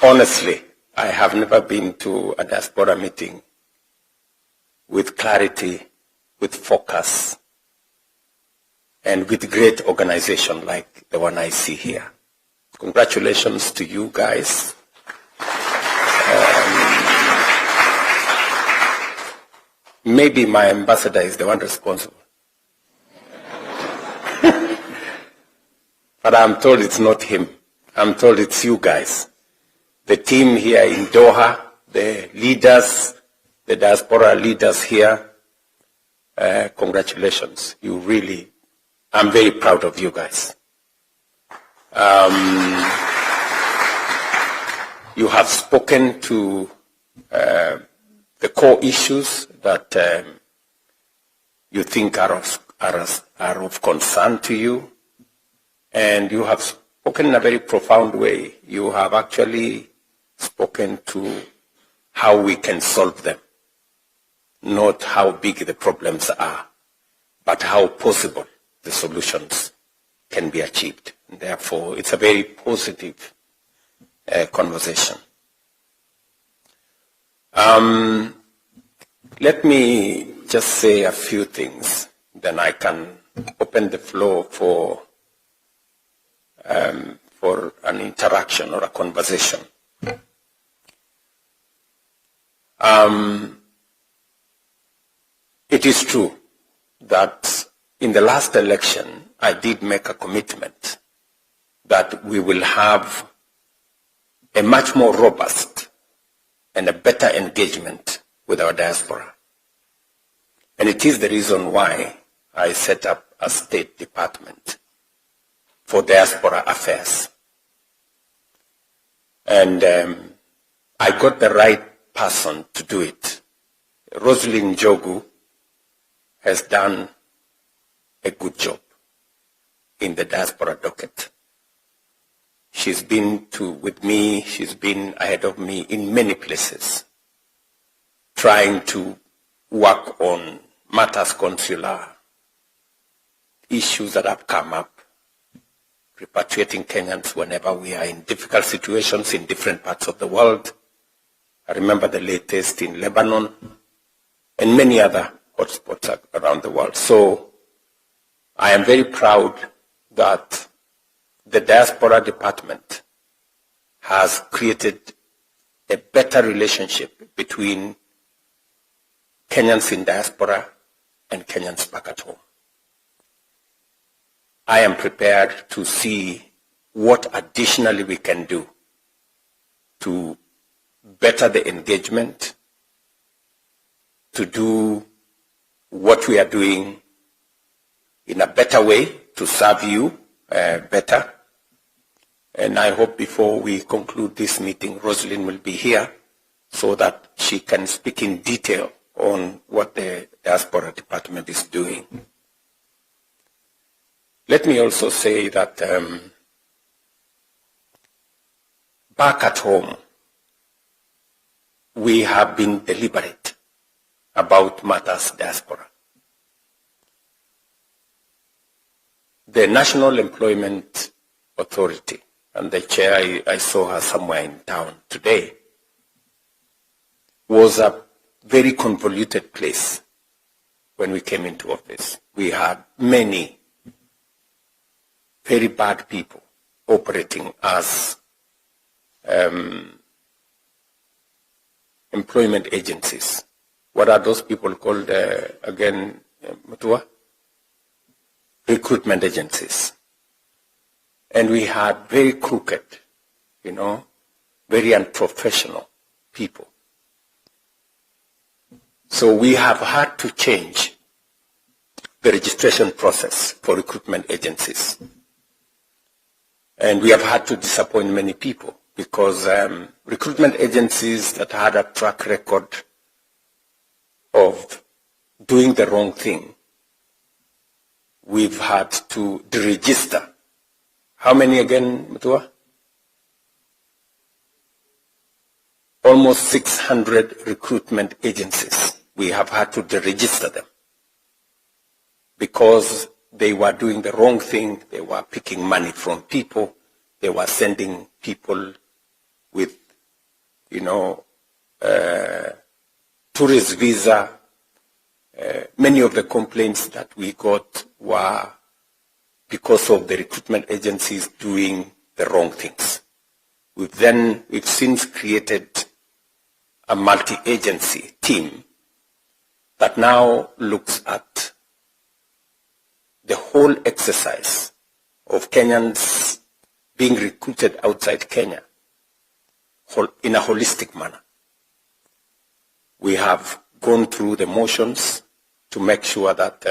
Honestly, I have never been to a diaspora meeting with clarity, with focus, and with great organization like the one I see here. Congratulations to you guys. Maybe my ambassador is the one responsible. But I'm told it's not him. I'm told it's you guys. The team here in Doha, the leaders, the diaspora leaders here, congratulations. You really, I'm very proud of you guys. You have spoken to the core issues that you think are of concern to you, and you have spoken in a very profound way. You have actually spoken to how we can solve them, not how big the problems are, but how possible the solutions can be achieved. And therefore, it's a very positive conversation. Let me just say a few things, then I can open the floor for an interaction or a conversation. It is true that in the last election, I did make a commitment that we will have a much more robust and a better engagement with our diaspora. And it is the reason why I set up a State Department for Diaspora Affairs. And I got the right person to do it. Rosalind Jogu has done a good job in the diaspora docket. She's been with me, she's been ahead of me in many places, trying to work on matters consular, issues that have come up, repatriating Kenyans whenever we are in difficult situations in different parts of the world. I remember the latest in Lebanon and many other hotspots around the world. So I am very proud that the Diaspora Department has created a better relationship between Kenyans in diaspora and Kenyans back at home. I am prepared to see what additionally we can do to better the engagement, to do what we are doing in a better way to serve you better. And I hope before we conclude this meeting, Rosalind will be here so that she can speak in detail on what the Diaspora Department is doing. Let me also say that back at home, we have been deliberate about matters diaspora. The National Employment Authority, and the chair, I saw her somewhere in town today, was a very convoluted place when we came into office. We had many very bad people operating as employment agencies. What are those people called again, Mutua? Recruitment agencies. And we had very crooked, very unprofessional people. So we have had to change the registration process for recruitment agencies. And we have had to disappoint many people because recruitment agencies that had a track record of doing the wrong thing, we've had to deregister. How many again, Mutua? Almost 600 recruitment agencies. We have had to deregister them because they were doing the wrong thing. They were picking money from people. They were sending people with tourist visa. Many of the complaints that we got were because of the recruitment agencies doing the wrong things. We've since created a multi-agency team that now looks at the whole exercise of Kenyans being recruited outside Kenya in a holistic manner. We have gone through the motions to make sure that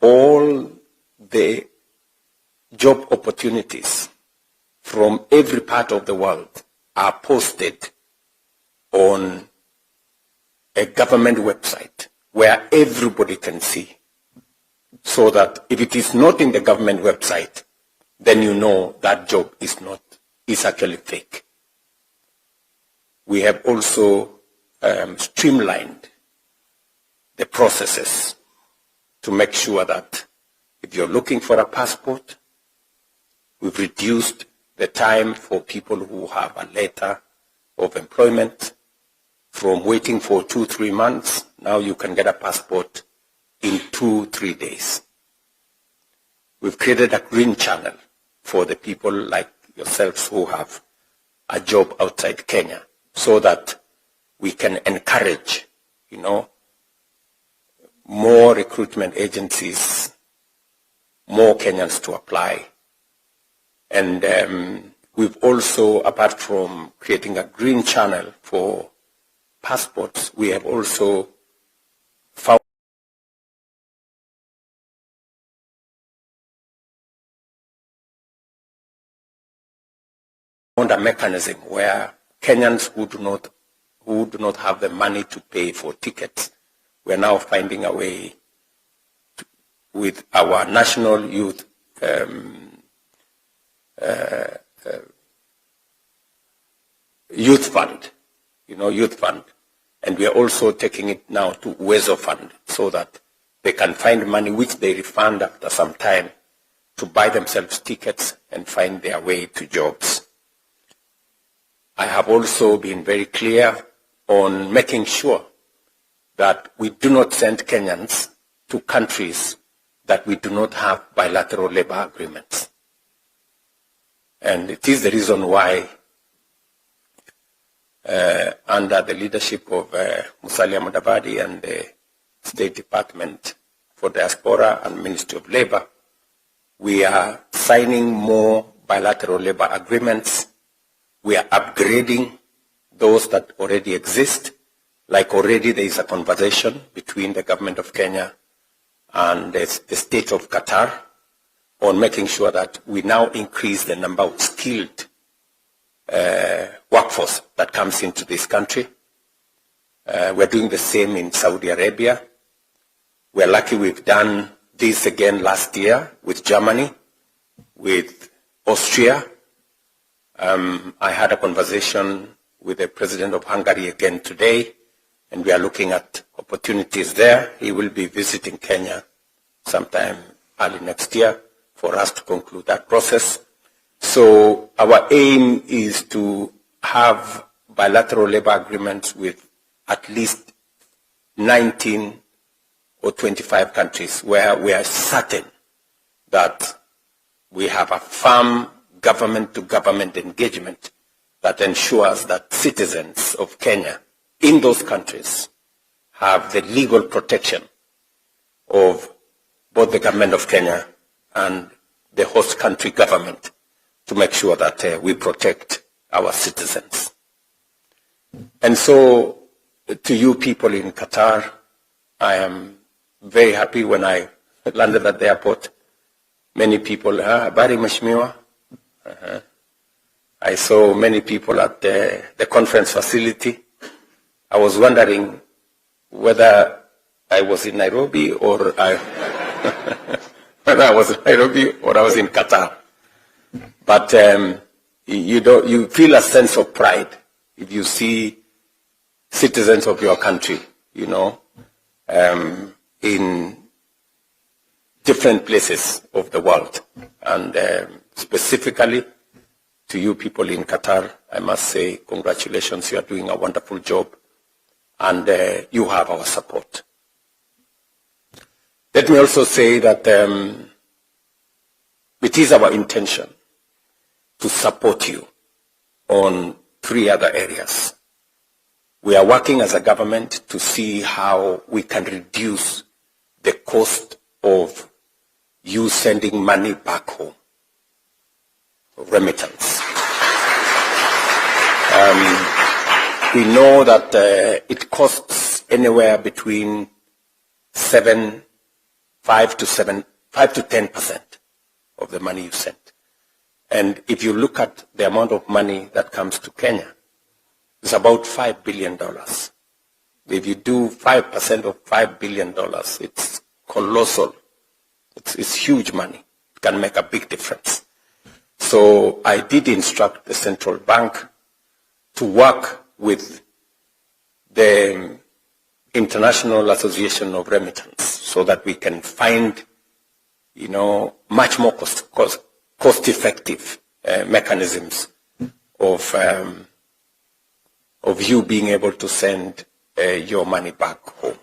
all the job opportunities from every part of the world are posted on a government website where everybody can see, so that if it is not in the government website, then you know that job is actually fake. We have also streamlined the processes to make sure that if you're looking for a passport, we've reduced the time for people who have a letter of employment from waiting for 2-3 months. Now you can get a passport in 2-3 days. We've created a green channel for the people like yourselves who have a job outside Kenya, so that we can encourage, more recruitment agencies, more Kenyans to apply. And we've also, apart from creating a green channel for passports, we have also found a mechanism where Kenyans who do not have the money to pay for tickets, we're now finding a way with our national youth fund, youth fund, and we are also taking it now to Uwezo Fund, so that they can find money which they refund after some time to buy themselves tickets and find their way to jobs. I have also been very clear on making sure that we do not send Kenyans to countries that we do not have bilateral labor agreements. And it is the reason why, under the leadership of Musalia Mudavadi and the State Department for Diaspora and Ministry of Labor, we are signing more bilateral labor agreements. We are upgrading those that already exist. Like already there is a conversation between the government of Kenya and the state of Qatar on making sure that we now increase the number of skilled workforce that comes into this country. We're doing the same in Saudi Arabia. We're lucky we've done this again last year with Germany, with Austria. I had a conversation with the president of Hungary again today, and we are looking at opportunities there. He will be visiting Kenya sometime early next year for us to conclude that process. So our aim is to have bilateral labor agreements with at least 19 or 25 countries where we are certain that we have a firm government-to-government engagement that ensures that citizens of Kenya in those countries have the legal protection of both the government of Kenya and the host country government to make sure that we protect our citizens. And so, to you people in Qatar, I am very happy when I landed at the airport. Many people, Habari Mheshimiwa. I saw many people at the conference facility. I was wondering whether I was in Nairobi or whether I was in Nairobi or I was in Qatar. But you feel a sense of pride if you see citizens of your country, in different places of the world. And specifically, to to you people in Qatar, I must say congratulations. You are doing a wonderful job, and you have our support. Let me also say that it is our intention to support you on 3 other areas. We are working as a government to see how we can reduce the cost of you sending money back home, remittance. We know that it costs anywhere between 5 to 10% of the money you send. And if you look at the amount of money that comes to Kenya, it's about $5 billion. If you do 5% of $5 billion, it's colossal. It's huge money. It can make a big difference. So I did instruct the central bank to work with the International Association of Remittance so that we can find, much more cost-effective mechanisms of you being able to send your money back home.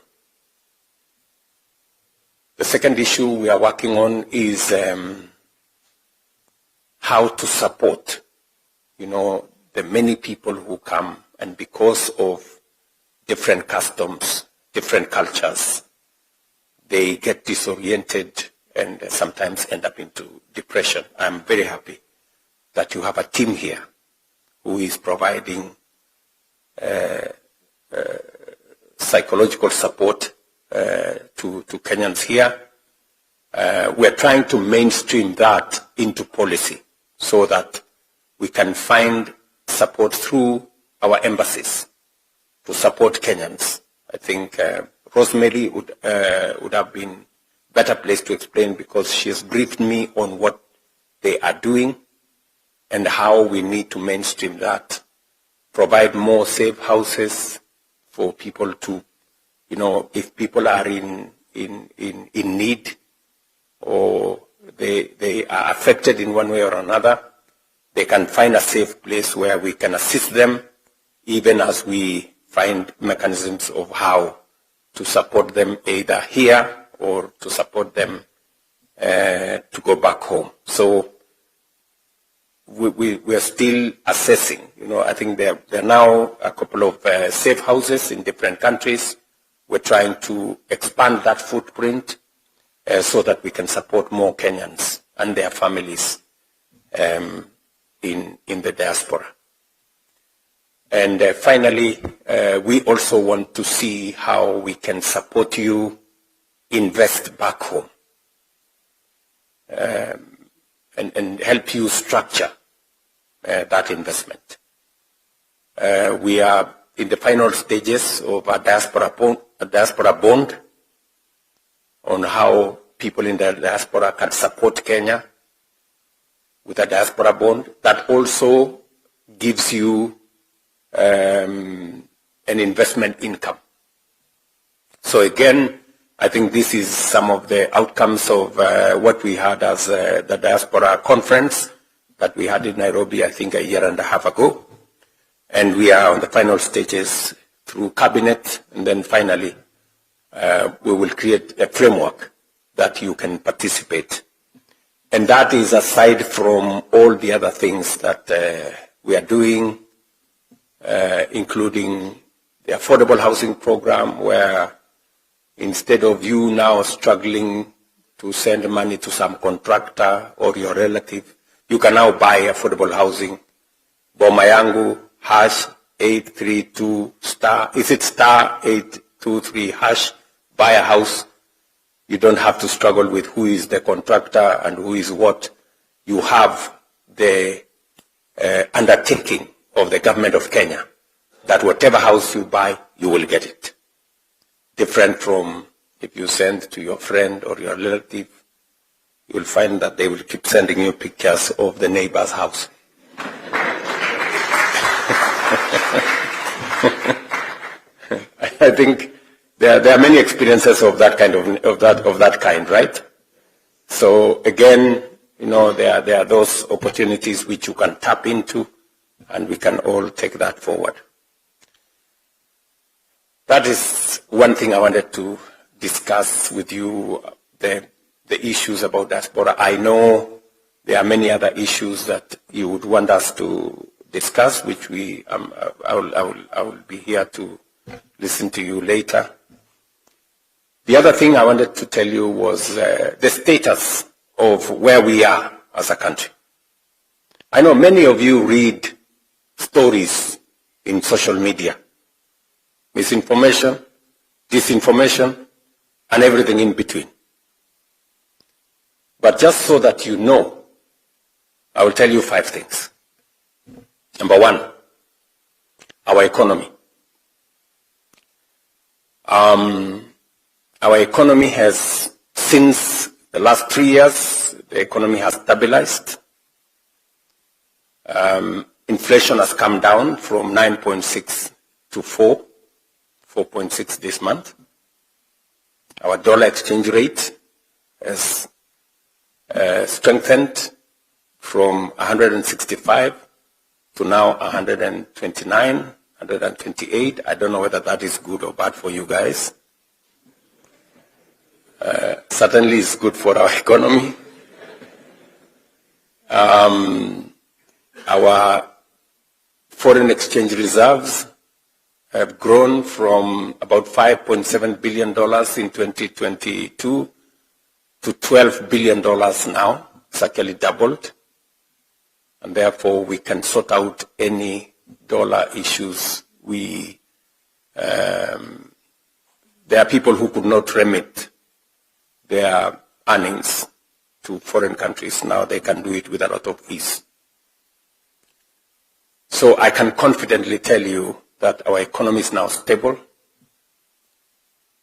The second issue we are working on is how to support, the many people who come, and because of different customs, different cultures, they get disoriented and sometimes end up into depression. I'm very happy that you have a team here who is providing psychological support to Kenyans here. We're trying to mainstream that into policy so that we can find support through our embassies to support Kenyans. I think Rosemary would have been better placed to explain because she has briefed me on what they are doing and how we need to mainstream that, provide more safe houses for people to, if people are in need or they are affected in one way or another, they can find a safe place where we can assist them, even as we find mechanisms of how to support them either here or to support them to go back home. So we are still assessing. I think there are now a couple of safe houses in different countries. We're trying to expand that footprint so that we can support more Kenyans and their families in the diaspora. And finally, we also want to see how we can support you invest back home and help you structure that investment. We are in the final stages of a diaspora bond on how people in the diaspora can support Kenya with a diaspora bond that also gives you an investment income. So again, I think this is some of the outcomes of what we had as the diaspora conference that we had in Nairobi, I think a year and a half ago. And we are on the final stages through cabinet, and then finally we will create a framework that you can participate. And that is aside from all the other things that we are doing, including the affordable housing program, where instead of you now struggling to send money to some contractor or your relative, you can now buy affordable housing. Boma yangu #832 star, is it *823#, buy a house. You don't have to struggle with who is the contractor and who is what. You have the undertaking of the government of Kenya that whatever house you buy, you will get it. Different from if you send to your friend or your relative, you will find that they will keep sending you pictures of the neighbor's house. I think there are many experiences of that kind, right? So again, there are those opportunities which you can tap into, and we can all take that forward. That is one thing I wanted to discuss with you, the issues about diaspora. I know there are many other issues that you would want us to discuss, which I will be here to listen to you later. The other thing I wanted to tell you was the status of where we are as a country. I know many of you read stories in social media, misinformation, disinformation, and everything in between. But just so that you know, I will tell you 5 things. Number 1, our economy. Our economy has, since the last 3 years, the economy has stabilized. Inflation has come down from 9.6 to 4.6 this month. Our dollar exchange rate has strengthened from 165 to now 129, 128. I don't know whether that is good or bad for you guys. Certainly it's good for our economy. Our foreign exchange reserves have grown from about $5.7 billion in 2022 to $12 billion now. It's actually doubled. And therefore, we can sort out any dollar issues. There are people who could not remit their earnings to foreign countries. Now they can do it with a lot of ease. So I can confidently tell you that our economy is now stable.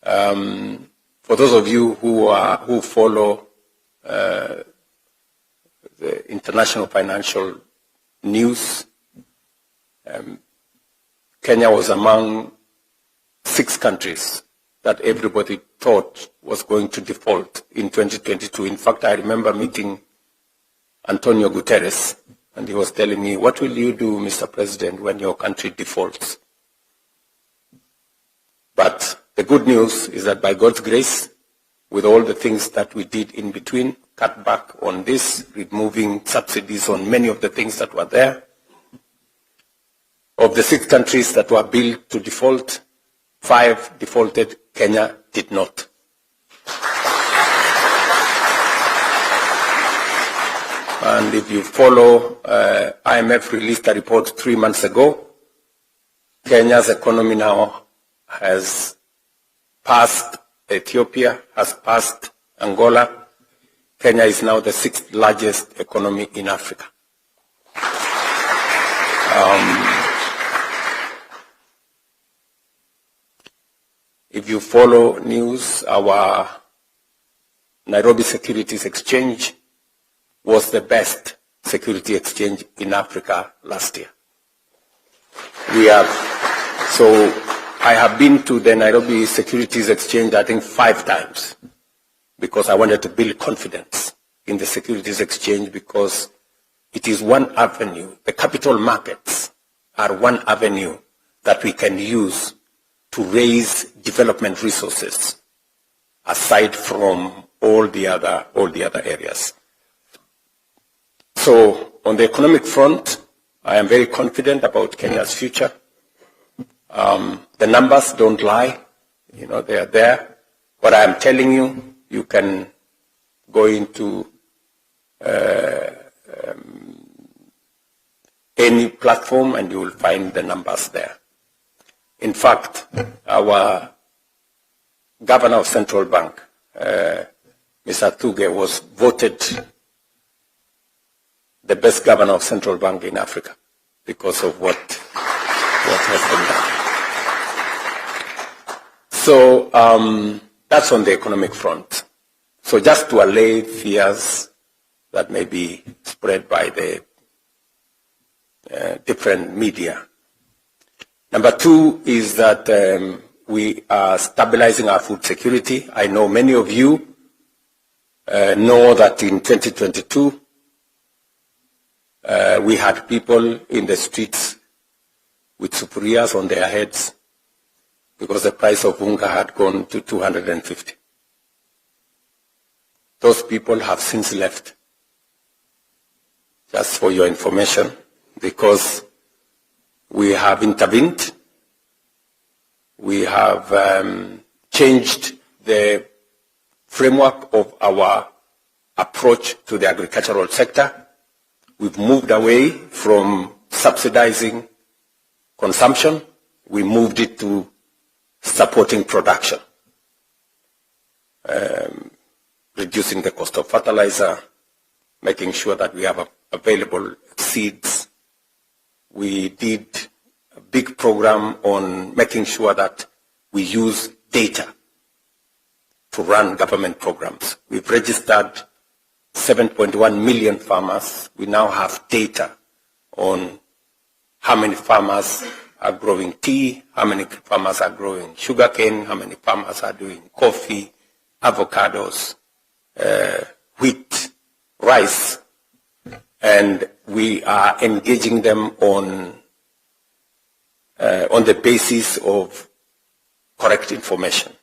For those of you who follow the international financial news, Kenya was among 6 countries that everybody thought was going to default in 2022. In fact, I remember meeting Antonio Guterres, and he was telling me, what will you do, Mr. President, when your country defaults? But the good news is that by God's grace, with all the things that we did in between, cut back on this, removing subsidies on many of the things that were there, of the 6 countries that were built to default, 5 defaulted, Kenya did not. And if you follow, IMF released a report 3 months ago. Kenya's economy now has passed Ethiopia, has passed Angola. Kenya is now the 6th largest economy in Africa. If you follow news, our Nairobi Securities Exchange was the best security exchange in Africa last year. So I have been to the Nairobi Securities Exchange, I think 5 times, because I wanted to build confidence in the Securities Exchange, because it is one avenue. The capital markets are one avenue that we can use to raise development resources, aside from all the other areas. So on the economic front, I am very confident about Kenya's future. The numbers don't lie, they are there. What I am telling you, you can go into any platform and you will find the numbers there. In fact, our governor of Central Bank, Mr. Thuge, was voted the best governor of Central Bank in Africa because of what has been done. So that's on the economic front. So just to allay fears that may be spread by the different media. Number 2 is that we are stabilizing our food security. I know many of you know that in 2022, We had people in the streets with superiors on their heads because the price of unga had gone to 250. Those people have since left, just for your information, because we have intervened. We have changed the framework of our approach to the agricultural sector. We've moved away from subsidizing consumption. We moved it to supporting production, reducing the cost of fertilizer, making sure that we have available seeds. We did a big program on making sure that we use data to run government programs. We've registered 7.1 million farmers. We now have data on how many farmers are growing tea, how many farmers are growing sugarcane, how many farmers are doing coffee, avocados, wheat, rice, and we are engaging them on the basis of correct information.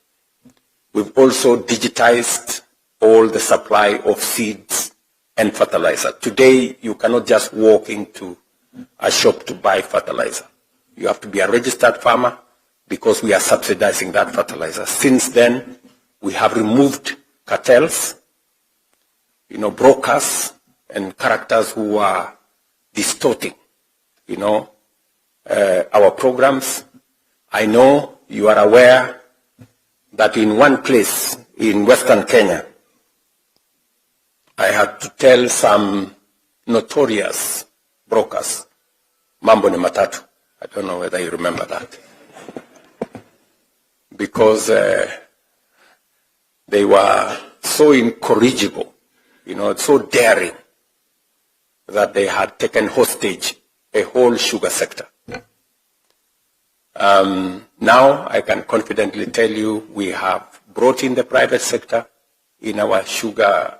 We've also digitized all the supply of seeds and fertilizer. Today, you cannot just walk into a shop to buy fertilizer. You have to be a registered farmer because we are subsidizing that fertilizer. Since then, we have removed cartels, brokers and characters who are distorting, our programs. I know you are aware that in one place in Western Kenya, I had to tell some notorious brokers, mambo ni matatu. I don't know whether you remember that. Because they were so incorrigible, so daring, that they had taken hostage a whole sugar sector. Now I can confidently tell you we have brought in the private sector in our sugar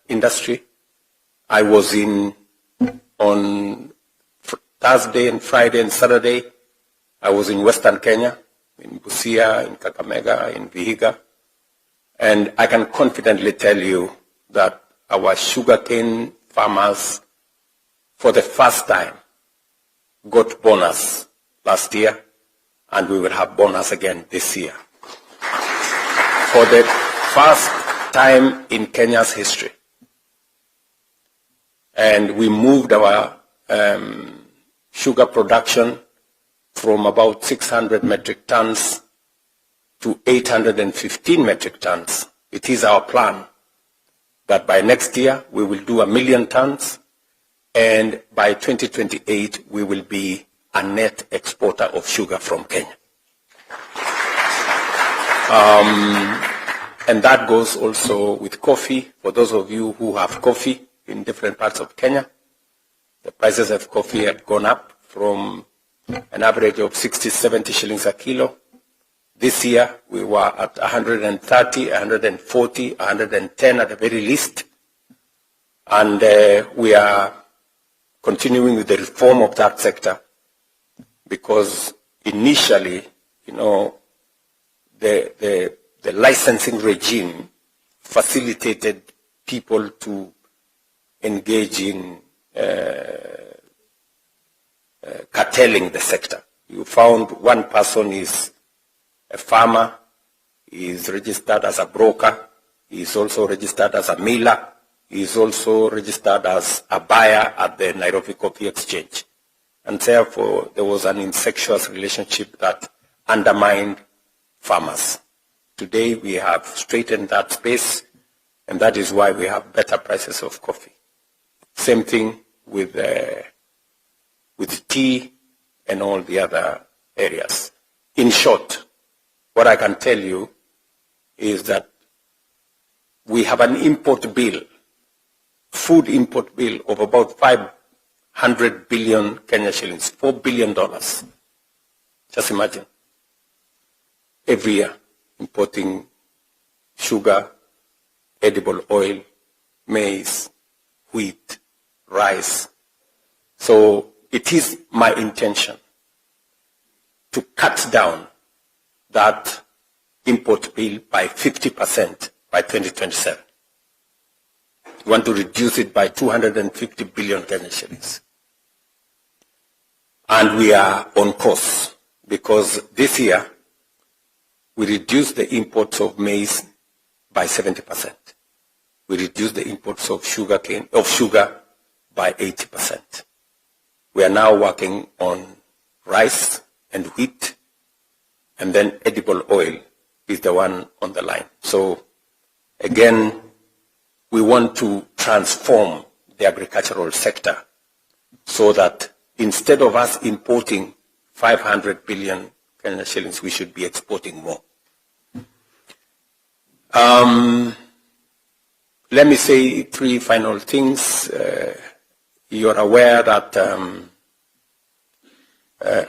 industry. I was on Thursday and Friday and Saturday. I was in Western Kenya, in Busia, in Kakamega, in Vihiga. And I can confidently tell you that our sugarcane farmers, for the first time, got bonus last year, and we will have bonus again this year. For the first time in Kenya's history. And we moved our sugar production from about 600 metric tons to 815 metric tons. It is our plan that by next year we will do 1 million tons, and by 2028 we will be a net exporter of sugar from Kenya. And that goes also with coffee. For those of you who have coffee in different parts of Kenya, the prices of coffee have gone up from an average of 60, 70 shillings a kilo. This year we were at 130, 140, 110 at the very least. And we are continuing with the reform of that sector, because initially, the licensing regime facilitated people to engage in cartelling the sector. You found one person is a farmer, he is registered as a broker, he is also registered as a miller, he is also registered as a buyer at the Nairobi Coffee Exchange. And therefore, there was an incestuous relationship that undermined farmers. Today, we have straightened that space, and that is why we have better prices of coffee. Same thing with tea and all the other areas. In short, what I can tell you is that we have an import bill, food import bill of about 500 billion Kenya shillings, $4 billion. Just imagine. Every year, importing sugar, edible oil, maize, wheat, rice. So it is my intention to cut down that import bill by 50% by 2027. We want to reduce it by 250 billion Kenyan shillings. And we are on course because this year we reduced the imports of maize by 70%. We reduced the imports of sugar by 80%. We are now working on rice and wheat, and then edible oil is the one on the line. So again, we want to transform the agricultural sector so that instead of us importing 500 billion Kenyan shillings, we should be exporting more. Let me say three final things. You're aware that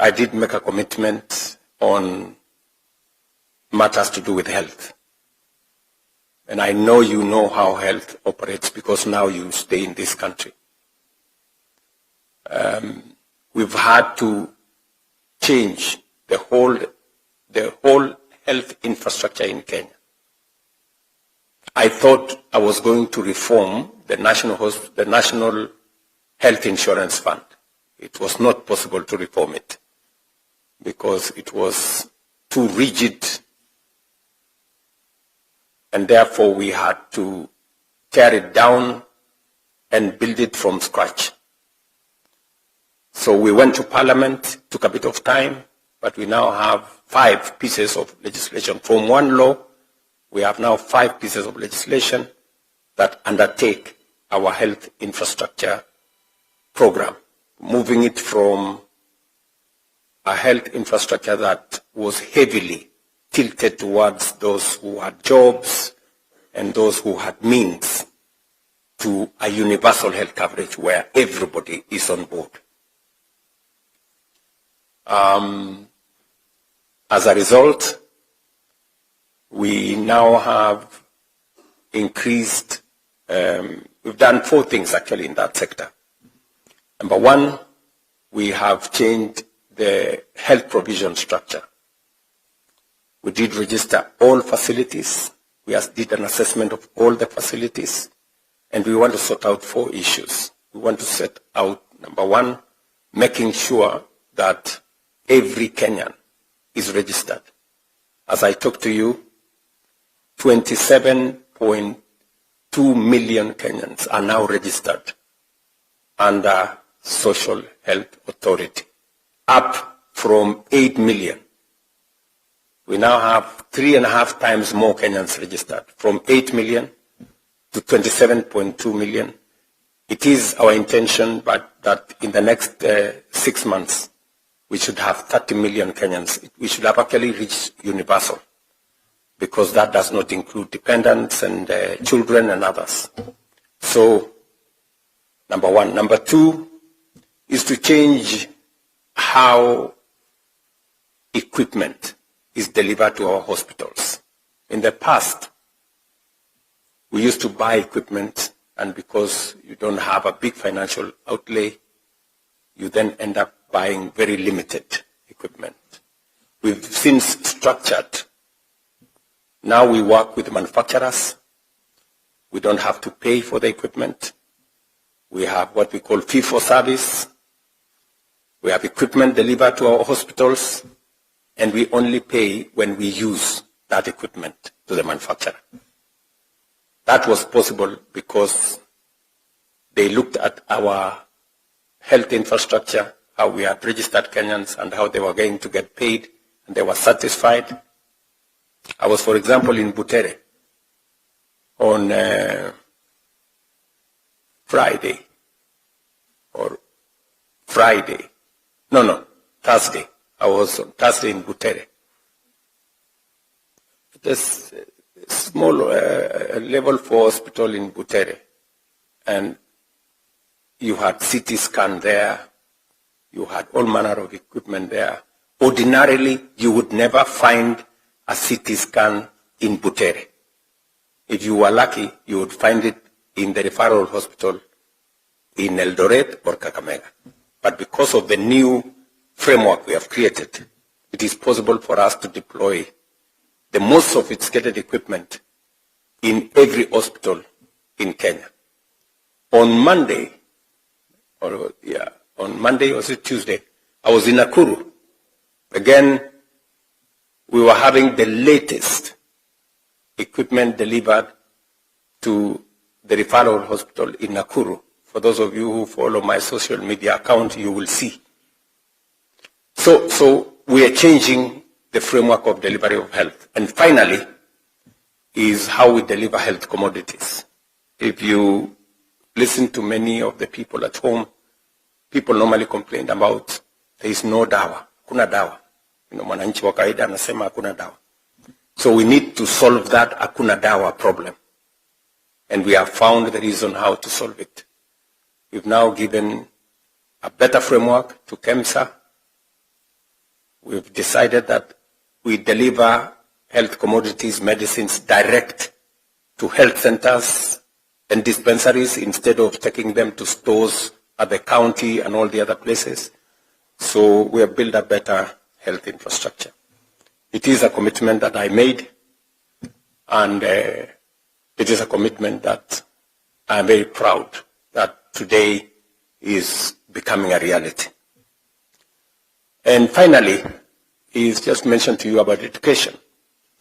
I did make a commitment on matters to do with health. And I know you know how health operates because now you stay in this country. We've had to change the whole health infrastructure in Kenya. I thought I was going to reform the National Health Insurance Fund. It was not possible to reform it because it was too rigid, and therefore we had to tear it down and build it from scratch. So we went to Parliament, took a bit of time, but we now have 5 pieces of legislation. From one law, we have now 5 pieces of legislation that undertake our health infrastructure program, moving it from a health infrastructure that was heavily tilted towards those who had jobs and those who had means to a universal health coverage where everybody is on board. As a result, we now have increased, we've done 4 things actually in that sector. Number 1, we have changed the health provision structure. We did register all facilities. We did an assessment of all the facilities, and we want to sort out 4 issues. We want to set out, number 1, making sure that every Kenyan is registered. As I talk to you, 27.2 million Kenyans are now registered under Social Health Authority, up from 8 million. We now have 3.5 times more Kenyans registered, from 8 million to 27.2 million. It is our intention that in the next 6 months, we should have 30 million Kenyans. We should have actually reached universal, because that does not include dependents and children and others. So, number 1. Number 2 is to change how equipment is delivered to our hospitals. In the past, we used to buy equipment, and because you don't have a big financial outlay, you then end up buying very limited equipment. We've since structured. Now we work with manufacturers. We don't have to pay for the equipment. We have what we call fee for service. We have equipment delivered to our hospitals, and we only pay when we use that equipment to the manufacturer. That was possible because they looked at our health infrastructure, how we had registered Kenyans and how they were going to get paid, and they were satisfied. I was, for example, in Butere on Thursday. I was on Thursday in Butere. This small level 4 hospital in Butere, and you had CT scan there, you had all manner of equipment there. Ordinarily, you would never find a CT scan in Butere. If you were lucky, you would find it in the referral hospital in Eldoret or Kakamega. But because of the new framework we have created, it is possible for us to deploy the most sophisticated equipment in every hospital in Kenya. On Monday, or was it Tuesday, I was in Nakuru. Again, we were having the latest equipment delivered to the referral hospital in Nakuru. For those of you who follow my social media account, you will see. So we are changing the framework of delivery of health. And finally, is how we deliver health commodities. If you listen to many of the people at home, people normally complain about there is no dawa, hakuna dawa. Mwananchi wa kawaida anasema hakuna dawa. So we need to solve that hakuna dawa problem. And we have found the reason how to solve it. We've now given a better framework to KEMSA. We've decided that we deliver health commodities, medicines direct to health centers and dispensaries instead of taking them to stores at the county and all the other places. So we have built a better health infrastructure. It is a commitment that I made, and it is a commitment that I'm very proud that today is becoming a reality. And finally, he's just mentioned to you about education.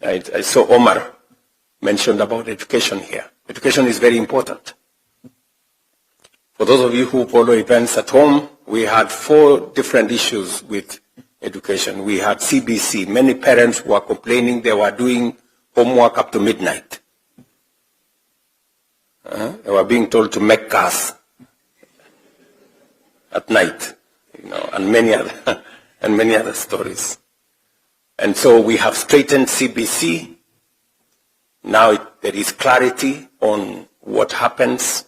I saw Omar mentioned about education here. Education is very important. For those of you who follow events at home, we had 4 different issues with education. We had CBC. Many parents were complaining they were doing homework up to midnight. They were being told to make cars at night, and many other stories. And so we have straightened CBC. Now there is clarity on what happens.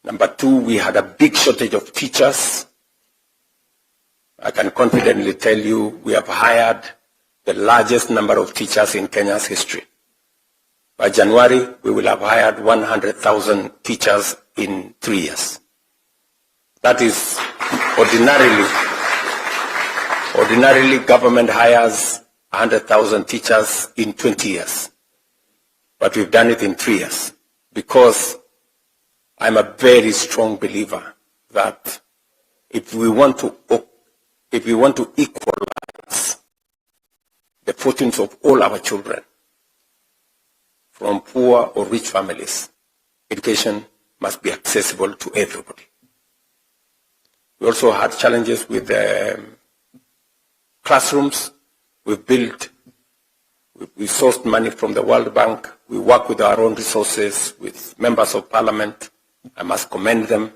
Number 2, we had a big shortage of teachers. I can confidently tell you we have hired the largest number of teachers in Kenya's history. By January, we will have hired 100,000 teachers in 3 years. That is ordinarily government hires 100,000 teachers in 20 years. But we've done it in 3 years because I'm a very strong believer that if we want to equalize the fortunes of all our children, from poor or rich families, education must be accessible to everybody. We also had challenges with classrooms. We sourced money from the World Bank. We work with our own resources, with members of parliament. I must commend them.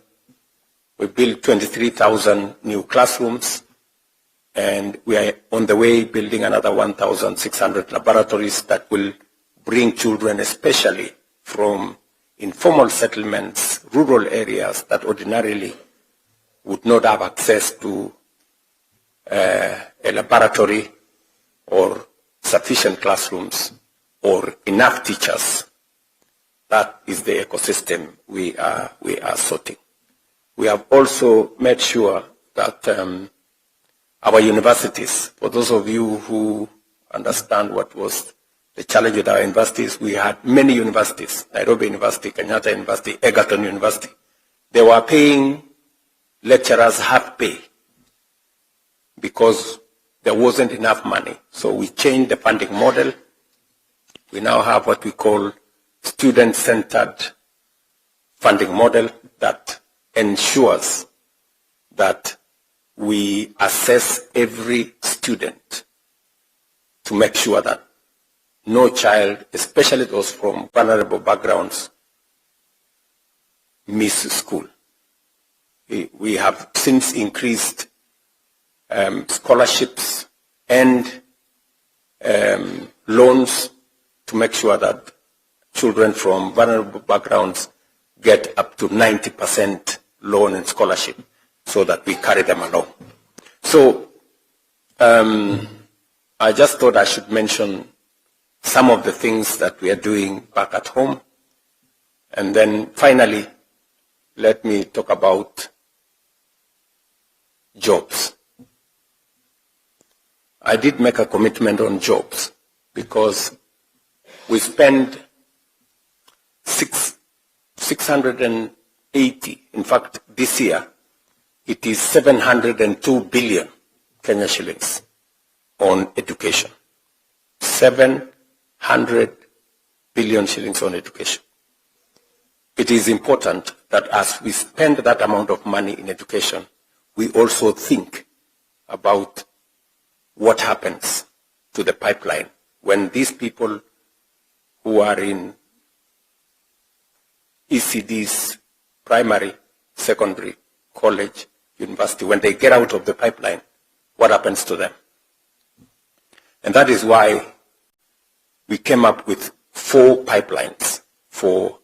We built 23,000 new classrooms, and we are on the way building another 1,600 laboratories that will bring children, especially from informal settlements, rural areas that ordinarily would not have access to a laboratory or sufficient classrooms or enough teachers. That is the ecosystem we are sorting. We have also made sure that our universities, for those of you who understand what was the challenge with our universities, we had many universities, Nairobi University, Kenyatta University, Egerton University. They were paying lecturers half pay because there wasn't enough money. So we changed the funding model. We now have what we call student-centered funding model that ensures that we assess every student to make sure that no child, especially those from vulnerable backgrounds, miss school. We have since increased scholarships and loans to make sure that children from vulnerable backgrounds get up to 90% loan and scholarship so that we carry them along. So I just thought I should mention some of the things that we are doing back at home. And then finally, let me talk about jobs. I did make a commitment on jobs because we spend 680, in fact, this year, it is 702 billion Kenya shillings on education. 700 billion shillings on education. It is important that as we spend that amount of money in education, we also think about what happens to the pipeline when these people who are in ECDs, primary, secondary, college, university, when they get out of the pipeline, what happens to them? And that is why we came up with 4 pipelines for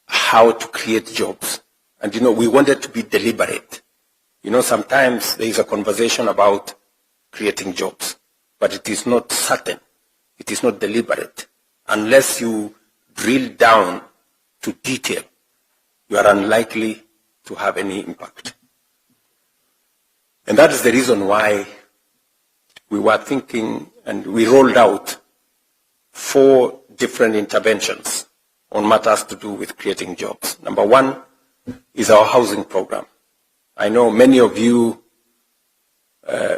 how to create jobs. And we wanted to be deliberate. Sometimes there is a conversation about creating jobs, but it is not certain. It is not deliberate. Unless you drill down to detail, you are unlikely to have any impact. And that is the reason why we were thinking, and we rolled out 4 different interventions on matters to do with creating jobs. Number 1 is our housing program. I know many of you,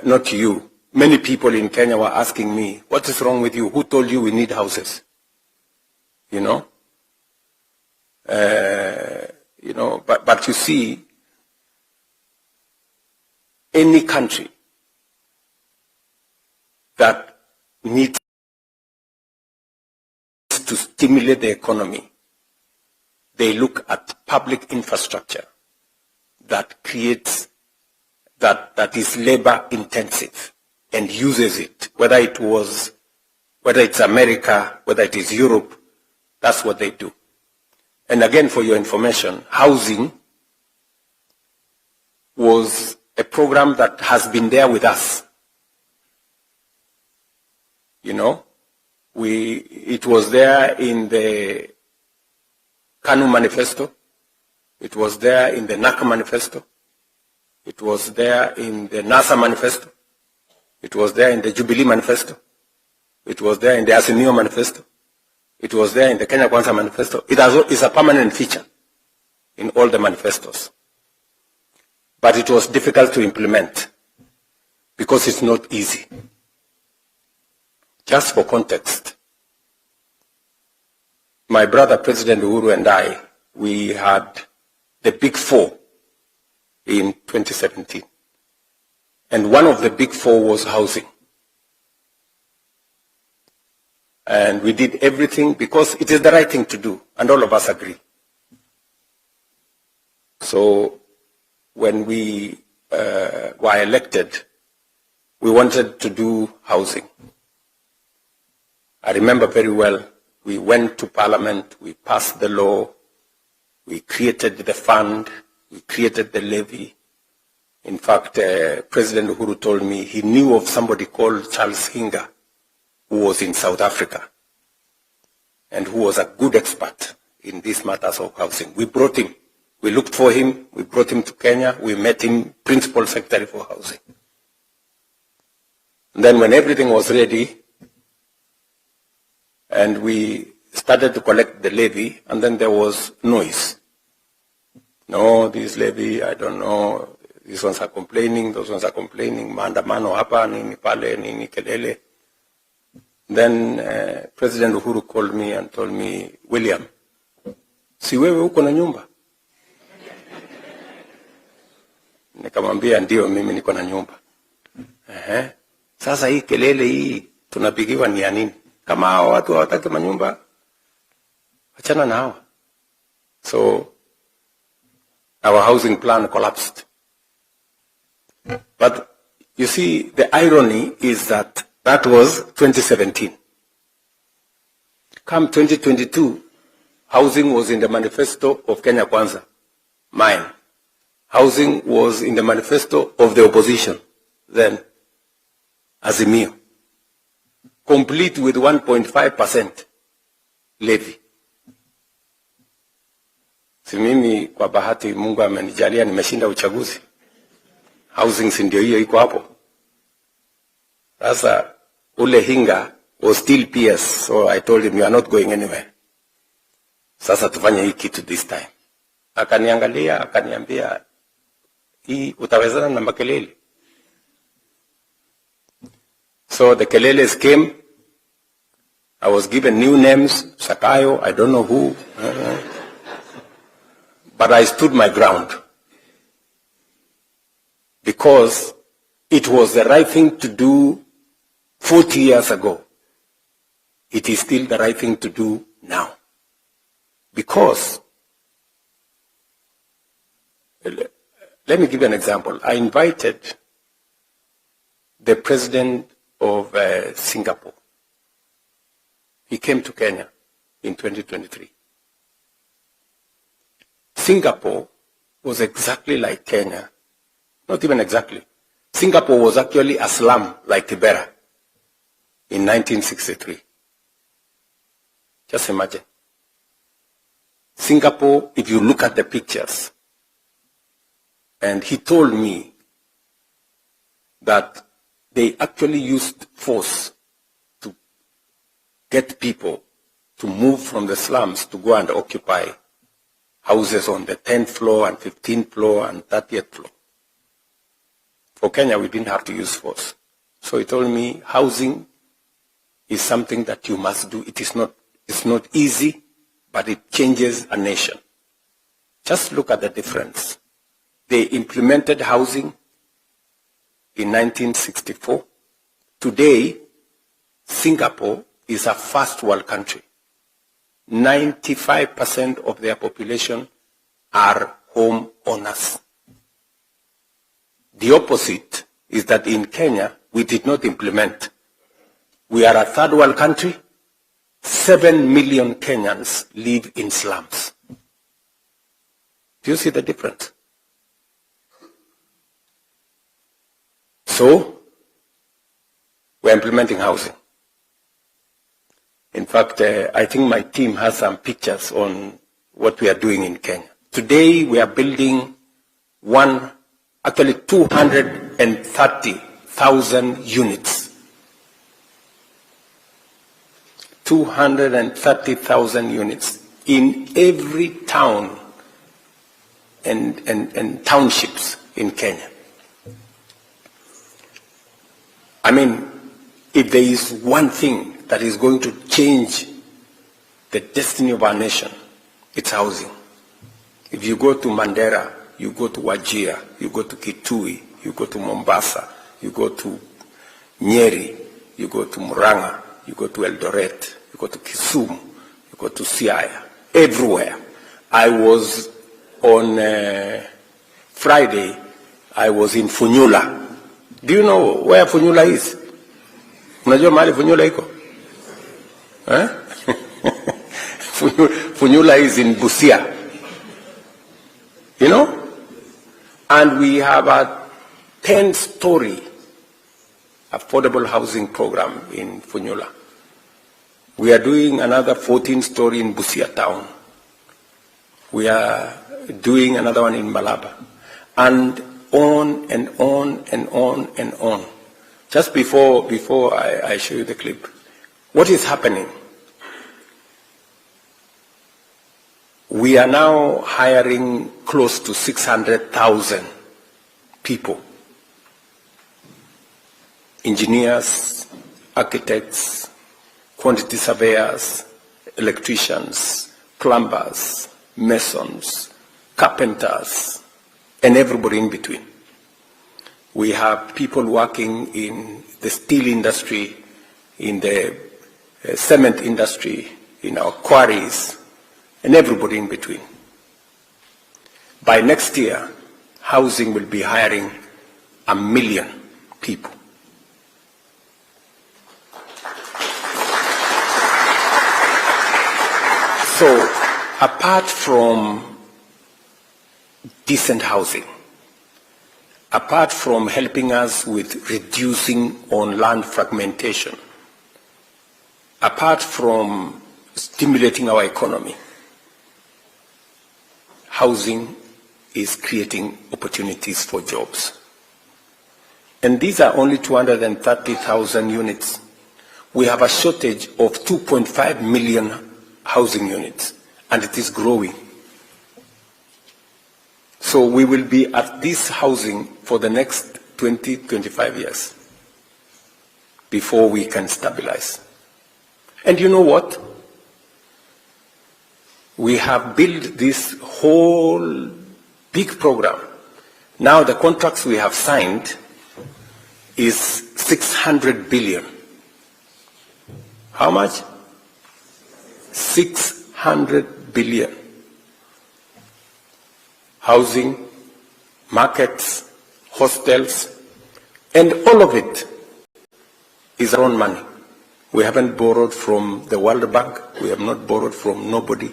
not you, many people in Kenya were asking me, what is wrong with you? Who told you we need houses? But you see, any country that needs to stimulate the economy, they look at public infrastructure that creates, that is labor intensive and uses it, whether it's America, whether it is Europe, that's what they do. And again, for your information, housing was a program that has been there with us. It was there in the KANU manifesto. It was there in the NACA manifesto. It was there in the NASA manifesto. It was there in the Jubilee manifesto. It was there in the Azimio manifesto. It was there in the Kenya Kwanza manifesto. It's a permanent feature in all the manifestos. But it was difficult to implement because it's not easy. Just for context, my brother, President Uhuru, and I, we had the Big 4 in 2017. And one of the Big 4 was housing. And we did everything because it is the right thing to do, and all of us agree. So when we were elected, we wanted to do housing. I remember very well, we went to Parliament, we passed the law, we created the fund, we created the levy. In fact, President Uhuru told me he knew of somebody called Charles Hinga, who was in South Africa, and who was a good expert in these matters of housing. We brought him. We looked for him. We brought him to Kenya. We met him, Principal Secretary for Housing. And then when everything was ready, and we started to collect the levy, and then there was noise. No, this levy, I don't know, these ones are complaining, those ones are complaining, maandamano hapa, nini pale, nini kelele. Then President Uhuru called me and told me, William, si wewe uko na nyumba? Nikamwambia ndio, mimi niko na nyumba. Sasa hii kelele hii tunapigiwa ni ya nini? Kama hao watu hawataki manyumba, achana na hawa. So our housing plan collapsed. But you see, the irony is that that was 2017. Come 2022, housing was in the manifesto of Kenya Kwanza, mine. Housing was in the manifesto of the opposition, then Azimio, complete with 1.5% levy. Si mimi kwa bahati Mungu amenijalia nimeshinda uchaguzi. Housing si ndio hiyo iko hapo. Sasa ule Hinga was still PS, so I told him you are not going anywhere. Sasa tufanye hii kitu this time. Akaniangalia, akaniambia hii utawezana na makelele. So the keleles came. I was given new names, Sakayo, I don't know who. But I stood my ground. Because it was the right thing to do 40 years ago. It is still the right thing to do now. Because, let me give you an example. I invited the president of Singapore. He came to Kenya in 2023. Singapore was exactly like Kenya. Not even exactly. Singapore was actually a slum like Kibera in 1963. Just imagine. Singapore, if you look at the pictures, and he told me that they actually used force to get people to move from the slums to go and occupy houses on the 10th floor and 15th floor and 30th floor. For Kenya, we didn't have to use force. So he told me housing is something that you must do. It's not easy, but it changes a nation. Just look at the difference. They implemented housing in 1964. Today, Singapore is a first world country. 95% of their population are home owners. The opposite is that in Kenya, we did not implement. We are a third world country. 7 million Kenyans live in slums. Do you see the difference? So, we're implementing housing. In fact, I think my team has some pictures on what we are doing in Kenya. Today, we are building 230,000 units. 230,000 units in every town and townships in Kenya. I mean, if there is one thing that is going to change the destiny of our nation, it's housing. If you go to Mandera, you go to Wajir, you go to Kitui, you go to Mombasa, you go to Nyeri, you go to Murang'a, you go to Eldoret, you go to Kisumu, you go to Siaya, everywhere. I was on Friday, I was in Funyula. Do you know where Funyula is? Unajua mahali Funyula iko? Eh? Funyula is in Busia. You know? And we have a 10-story affordable housing program in Funyula. We are doing another 14-story in Busia town. We are doing another one in Malaba. And on and on and on and on. Just before I show you the clip, what is happening? We are now hiring close to 600,000 people. Engineers, architects, quantity surveyors, electricians, plumbers, masons, carpenters, and everybody in between. We have people working in the steel industry, in the cement industry, in our quarries, and everybody in between. By next year, housing will be hiring 1 million people. So, apart from decent housing, apart from helping us with reducing on land fragmentation, apart from stimulating our economy, housing is creating opportunities for jobs. And these are only 230,000 units. We have a shortage of 2.5 million housing units, and it is growing. So we will be at this housing for the next 20, 25 years before we can stabilize. And you know what? We have built this whole big program. Now the contracts we have signed is 600 billion. How much? 600 billion. Housing, markets, hostels, and all of it is our own money. We haven't borrowed from the World Bank. We have not borrowed from nobody.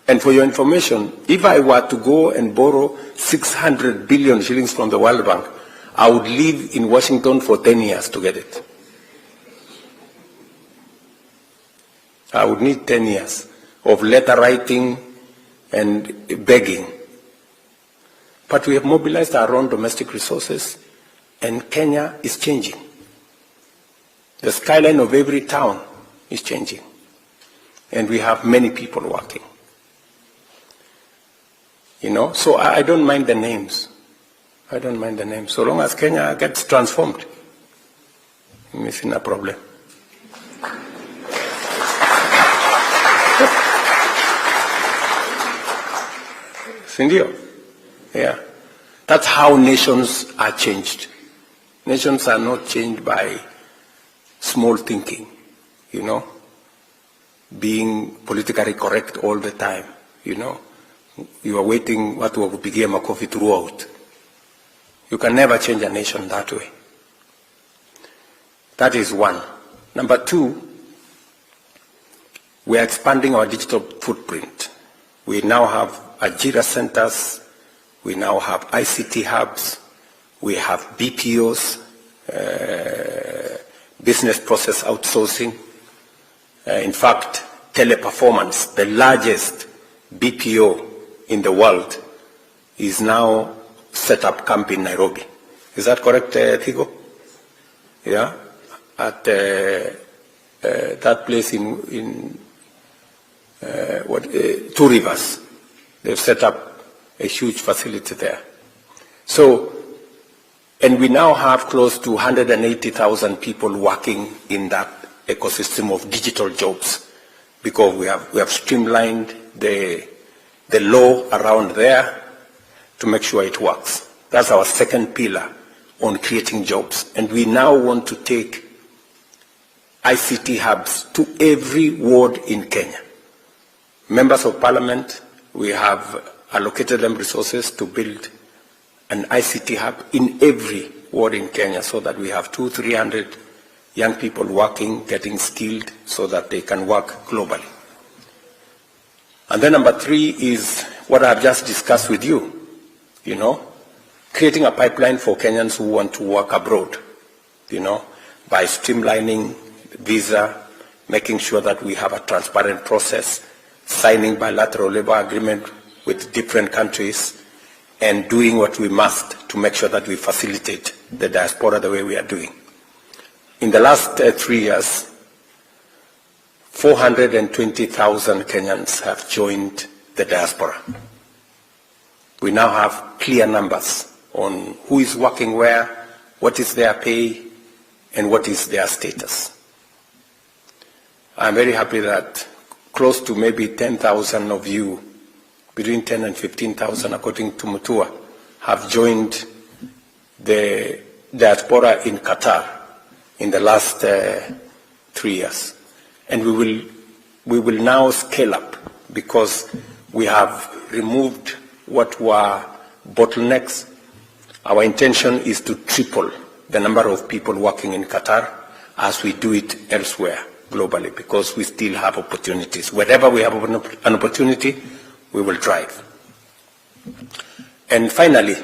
And for your information, if I were to go and borrow 600 billion shillings from the World Bank, I would live in Washington for 10 years to get it. I would need 10 years of letter writing and begging. But we have mobilized our own domestic resources, and Kenya is changing. The skyline of every town is changing. And we have many people working. You know, so I don't mind the names. I don't mind the names. So long as Kenya gets transformed, I'm missing a problem. Sindio? Yeah. That's how nations are changed. Nations are not changed by small thinking, you know, being politically correct all the time, you know. You are waiting what will be a coffee throughout. You can never change a nation that way. That is one. Number two, we are expanding our digital footprint. We now have Ajira centers, we now have ICT hubs, we have BPOs, business process outsourcing. In fact, Teleperformance, the largest BPO in the world, is now set up camp in Nairobi. Is that correct, Thigo? Yeah? At that place in Two Rivers. They've set up a huge facility there. So, and we now have close to 180,000 people working in that ecosystem of digital jobs, because we have streamlined the law around there to make sure it works. That's our second pillar on creating jobs. And we now want to take ICT hubs to every ward in Kenya. Members of Parliament, we have allocated them resources to build an ICT hub in every ward in Kenya, so that we have 200-300 young people working, getting skilled, so that they can work globally. And then number three is what I've just discussed with you, you know, creating a pipeline for Kenyans who want to work abroad, you know, by streamlining visa, making sure that we have a transparent process, signing bilateral labor agreement with different countries, and doing what we must to make sure that we facilitate the diaspora the way we are doing. In the last 3 years, 420,000 Kenyans have joined the diaspora. We now have clear numbers on who is working where, what is their pay, and what is their status. I'm very happy that close to maybe 10,000 of you, between 10 and 15,000 according to Mutua, have joined the diaspora in Qatar in the last 3 years. And we will now scale up, because we have removed what were bottlenecks. Our intention is to triple the number of people working in Qatar as we do it elsewhere globally, because we still have opportunities. Wherever we have an opportunity, we will drive. And finally,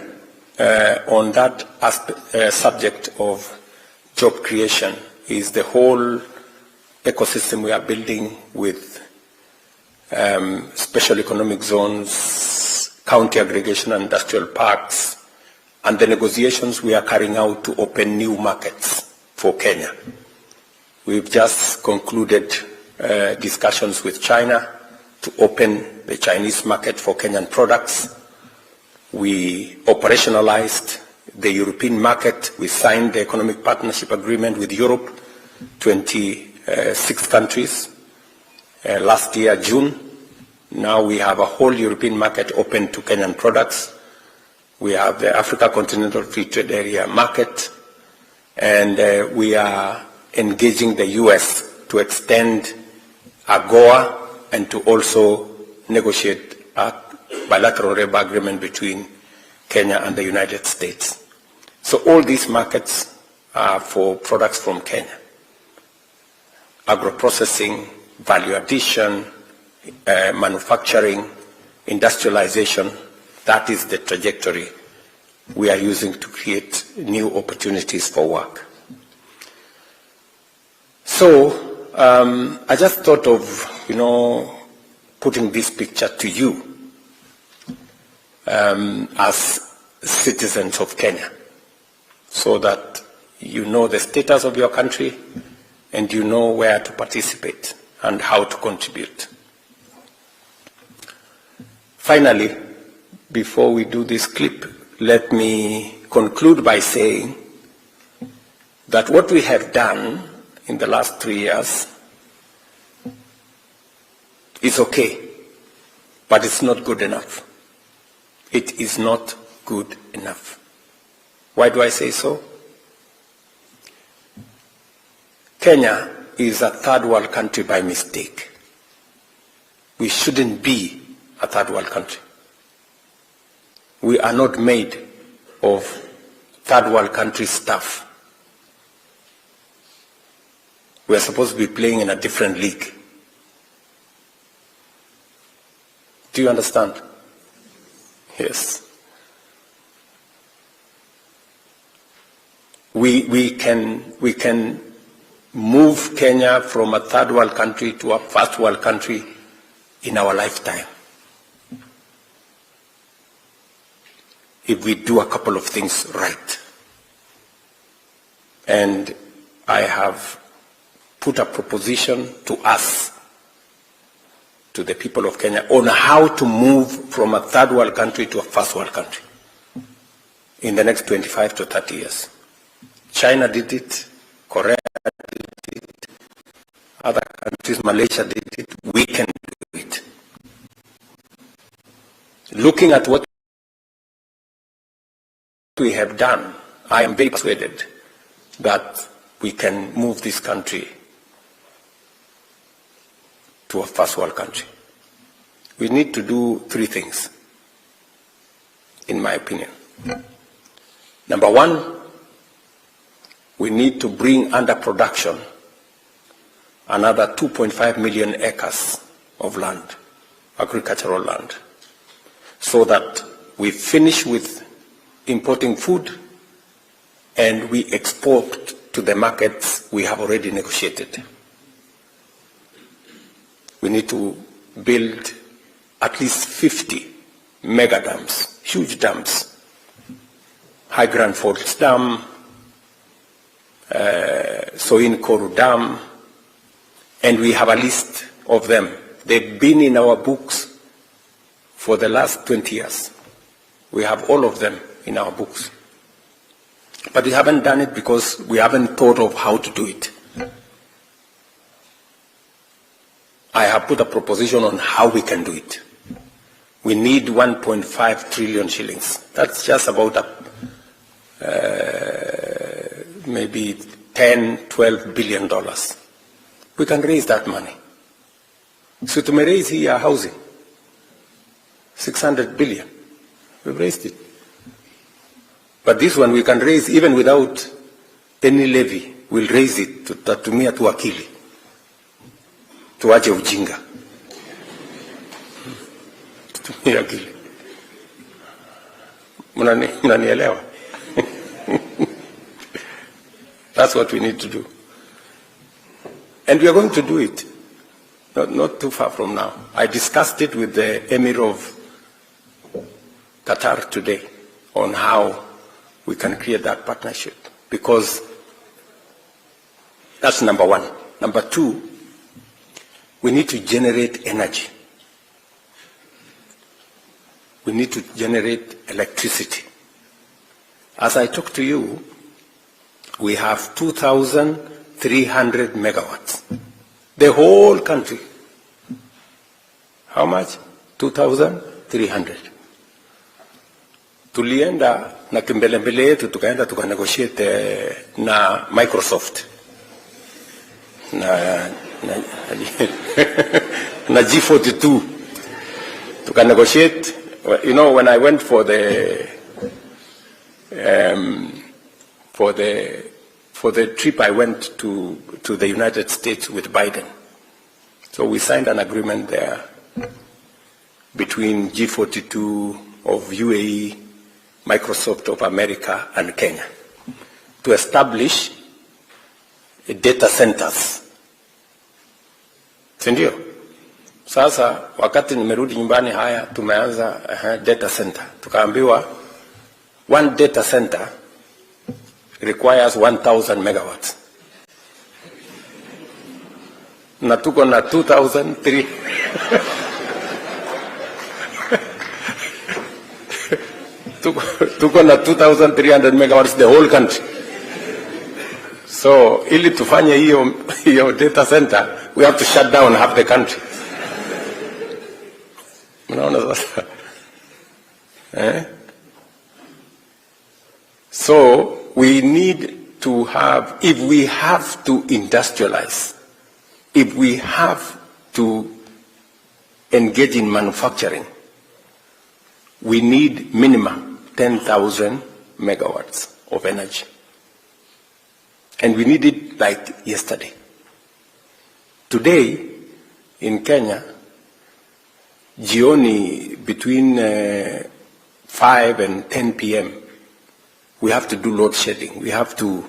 on that subject of job creation is the whole ecosystem we are building with special economic zones, county aggregation and industrial parks, and the negotiations we are carrying out to open new markets for Kenya. We've just concluded discussions with China to open the Chinese market for Kenyan products. We operationalized the European market. We signed the economic partnership agreement with Europe, 26 countries, last year, June. Now we have a whole European market open to Kenyan products. We have the Africa Continental Free Trade Area market, and we are engaging the US to extend AGOA and to also negotiate a bilateral labor agreement between Kenya and the United States. So all these markets are for products from Kenya. Agro-processing, value addition, manufacturing, industrialization, that is the trajectory we are using to create new opportunities for work. So I just thought of, putting this picture to you as citizens of Kenya, so that you know the status of your country and you know where to participate and how to contribute. Finally, before we do this clip, let me conclude by saying that what we have done in the last 3 years is okay, but it's not good enough. It is not good enough. Why do I say so? Kenya is a third world country by mistake. We shouldn't be a third world country. We are not made of third world country stuff. We are supposed to be playing in a different league. Do you understand? Yes. We can move Kenya from a third world country to a first world country in our lifetime, if we do a couple of things right. And I have put a proposition to us, to the people of Kenya, on how to move from a third world country to a first world country in the next 25 to 30 years. China did it, Korea did it, other countries, Malaysia did it, we can do it. Looking at what we have done, I am very persuaded that we can move this country to a first world country. We need to do 3 things, in my opinion. Number 1, we need to bring under production another 2.5 million acres of land, agricultural land, so that we finish with importing food and we export to the markets we have already negotiated. We need to build at least 50 mega dams, huge dams, High Grand Falls Dam, Soin Koru Dam, and we have a list of them. They've been in our books for the last 20 years. We have all of them in our books. But we haven't done it because we haven't thought of how to do it. I have put a proposition on how we can do it. We need 1.5 trillion shillings. That's just about maybe 10, 12 billion dollars. We can raise that money. So to raise here housing, 600 billion. We've raised it. But this one we can raise even without any levy. We'll raise it to tatumia tu akili. Tuache ujinga. Tutumia akili. Mnanielewa? That's what we need to do. And we are going to do it. Not too far from now. I discussed it with the Emir of Qatar today on how we can create that partnership, because that's number one. Number two, we need to generate energy. We need to generate electricity. As I talk to you, we have 2,300 megawatts. The whole country. How much? 2,300. Tulienda na kimbelembele yetu tukaenda tukanegotiate na Microsoft na G42 tukanegotiate. You know, when I went for the trip, I went to the United States with Biden. So we signed an agreement there between G42 of UAE, Microsoft of America, and Kenya to establish data centers. Sindio? Sasa wakati nimerudi nyumbani haya tumeanza data center. Tukaambiwa one data center requires 1,000 megawatts. Na tuko na 2,300. Tuko na 2,300 megawatts the whole country. So ili tufanye hiyo data center, we have to shut down half the country. Unaona sasa? So we need to have, if we have to industrialize, if we have to engage in manufacturing, we need minimum 10,000 megawatts of energy. And we need it like yesterday. Today, in Kenya, jioni between 5 and 10 p.m., we have to do load shedding. We have to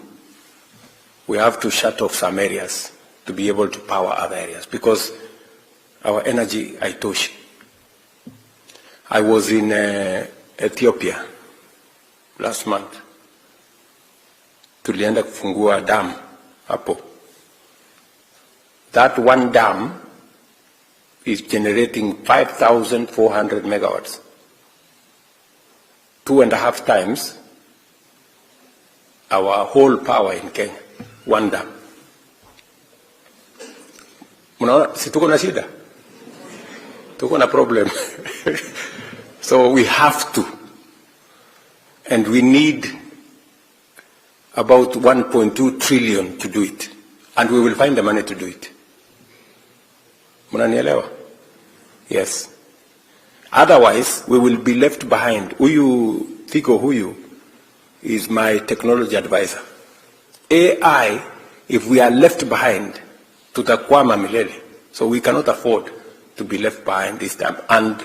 shut off some areas to be able to power other areas because our energy haitoshi. I was in Ethiopia last month. Tulienda kufungua dam hapo. That one dam is generating 5,400 megawatts. 2.5 times our whole power in Kenya. One dam. Mnaona si tuko na shida? Tuko na problem. So we have to. And we need about 1.2 trillion to do it. And we will find the money to do it. Mnanielewa? Yes. Otherwise, we will be left behind. Huyu is my technology advisor. AI, if we are left behind, tutakwama milele. So we cannot afford to be left behind this time. And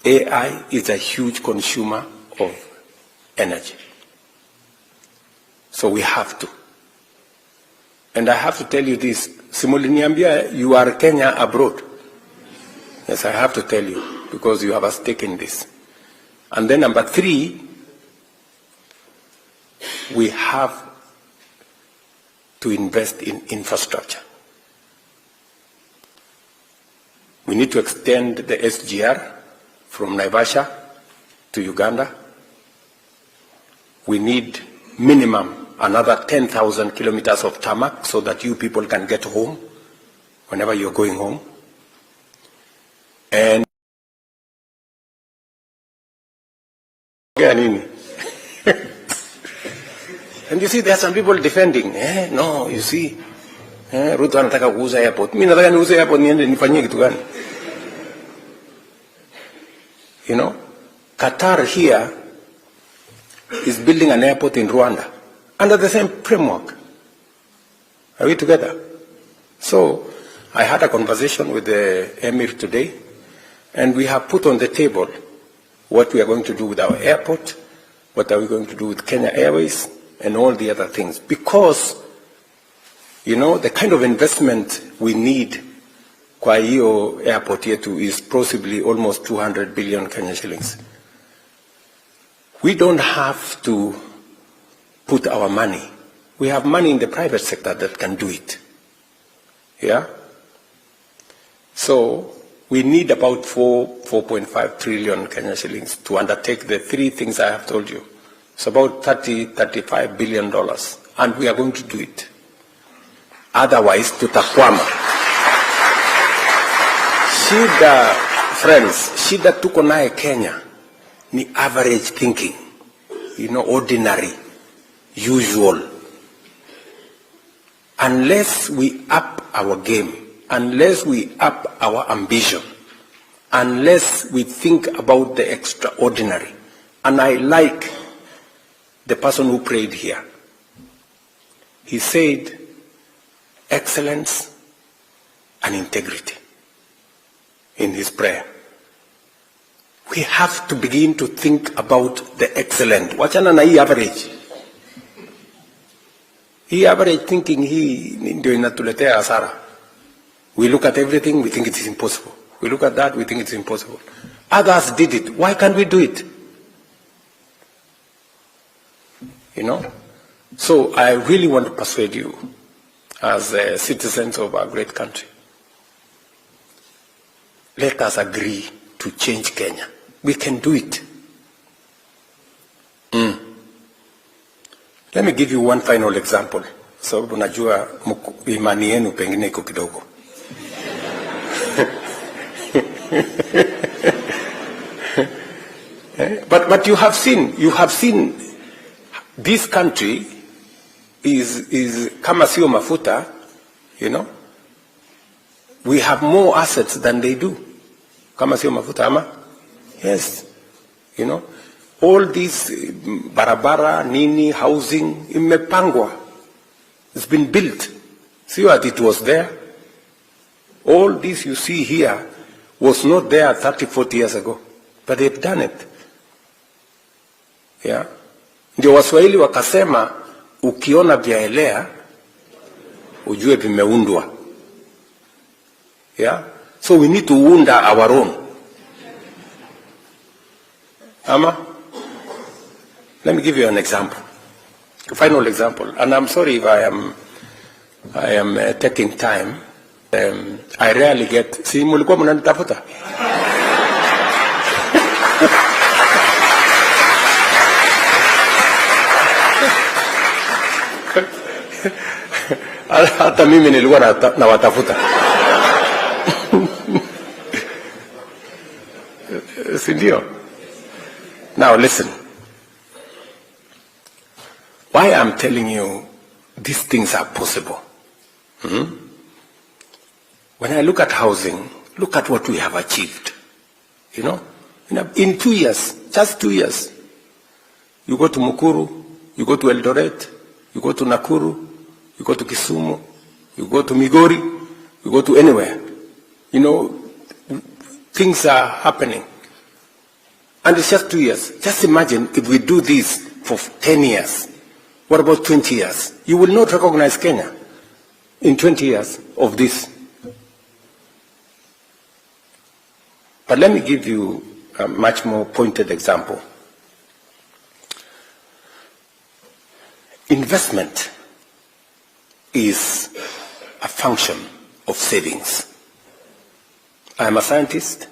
AI is a huge consumer of energy. So we have to. And I have to tell you this. Simuliniambia, you are Kenya abroad. Yes, I have to tell you, because you have a stake in this. And then number 3, we have to invest in infrastructure. We need to extend the SGR from Naivasha to Uganda. We need minimum another 10,000 kilometers of tarmac so that you people can get home whenever you're going home. And and you see, there are some people defending. No, you see, Ruto anataka kuuza airport. Mimi nataka niuze airport niende nifanyie kitu gani? You know, Qatar here is building an airport in Rwanda under the same framework. Are we together? So I had a conversation with the Emir today, and we have put on the table what we are going to do with our airport, what are we going to do with Kenya Airways, and all the other things. Because, you know, the kind of investment we need kwa hiyo airport yetu is possibly almost 200 billion Kenya shillings. We don't have to put our money. We have money in the private sector that can do it. Yeah? So we need about 4.5 trillion Kenya shillings to undertake the three things I have told you. It's about $35 billion, and we are going to do it. Otherwise, tutakwama. Shida, friends, shida tuko nae Kenya ni average thinking, ordinary, usual. Unless we up our game, unless we up our ambition, unless we think about the extraordinary. And I like the person who prayed here. He said, excellence and integrity in his prayer. We have to begin to think about the excellent. Wachana na hii average. Hii average thinking hii ndio inatuletea hasara. We look at everything, we think it is impossible. We look at that, we think it's impossible. Others did it. Why can't we do it? So I really want to persuade you as citizens of our great country. Let us agree to change Kenya. We can do it. Let me give you one final example. Sababu najua imani yenu pengine iko kidogo. But you have seen this country is kama sio mafuta, we have more assets than they do. Kama sio mafuta ama? Yes. All these barabara, nini, housing, imepangwa. It's been built. See what it was there? All this you see here was not there 30, 40 years ago. But they've done it. Yeah. Ndio Waswahili wakasema, ukiona vyaelea, ujue vimeundwa. Yeah. So we need to unda our own. Ama? Let me give you an example. A final example. And I'm sorry if I am taking time. I rarely get... Si mulikuwa mnanitafuta? Hata mimi nilikuwa na watafuta. Sindio? Now listen. Why I'm telling you these things are possible. When I look at housing, look at what we have achieved. In 2 years, just 2 years. You go to Mukuru, you go to Eldoret, you go to Nakuru, you go to Kisumu, you go to Migori, you go to anywhere. Things are happening. And it's just 2 years. Just imagine if we do this for 10 years. What about 20 years? You will not recognize Kenya in 20 years of this. But let me give you a much more pointed example. Investment is a function of savings. I am a scientist.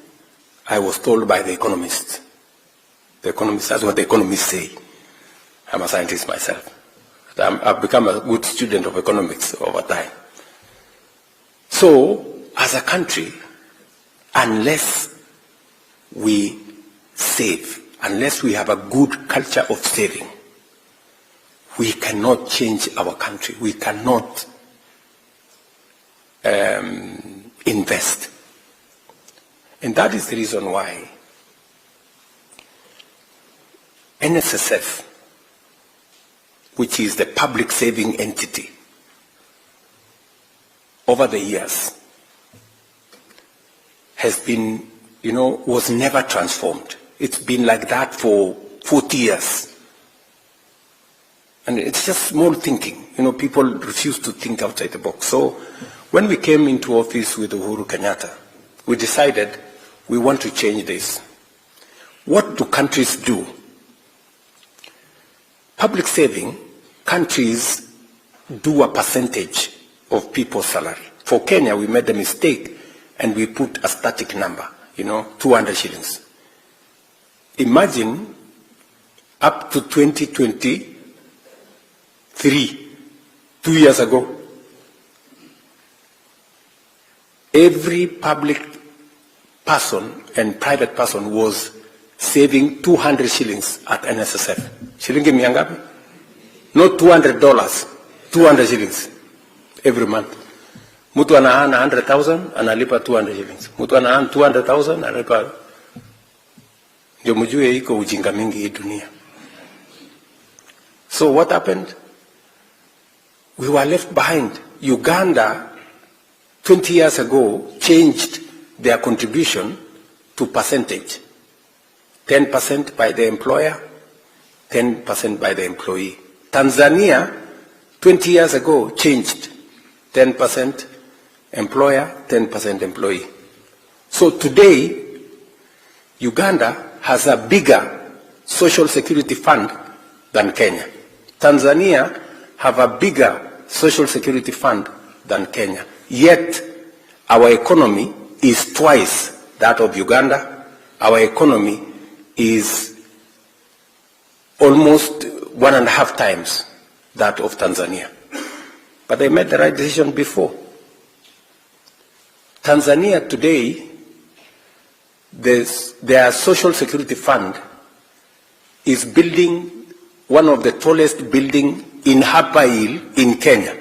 I was told by the economists. That's what the economists say. I'm a scientist myself. I've become a good student of economics over time. So, as a country, unless we save, unless we have a good culture of saving, we cannot change our country. We cannot invest. And that is the reason why NSSF, which is the public saving entity, over the years has been, was never transformed. It's been like that for 40 years. And it's just small thinking. People refuse to think outside the box. So when we came into office with Uhuru Kenyatta, we decided we want to change this. What do countries do public saving, countries do a percentage of people's salary. For Kenya, we made a mistake and we put a static number, 200 shillings. Imagine up to 2023, 2 years ago, every public person and private person was saving 200 shillings at NSSF. Shilingi mia ngapi? Not $200, 200 shillings every month. Mtu anaana 100,000, analipa 200 shillings. Mtu anaana 200,000, analipa. Ndio mjue iko ujinga mingi hii dunia. So what happened? We were left behind. Uganda 20 years ago changed their contribution to percentage. 10% by the employer, 10% by the employee. Tanzania 20 years ago changed 10% employer, 10% employee. So today, Uganda has a bigger social security fund than Kenya. Tanzania have a bigger social security fund than Kenya. Yet, our economy is twice that of Uganda. Our economy is almost 1.5 times that of Tanzania. But they made the right decision before. Tanzania today, their social security fund is building one of the tallest buildings in Hapa Hill in Kenya.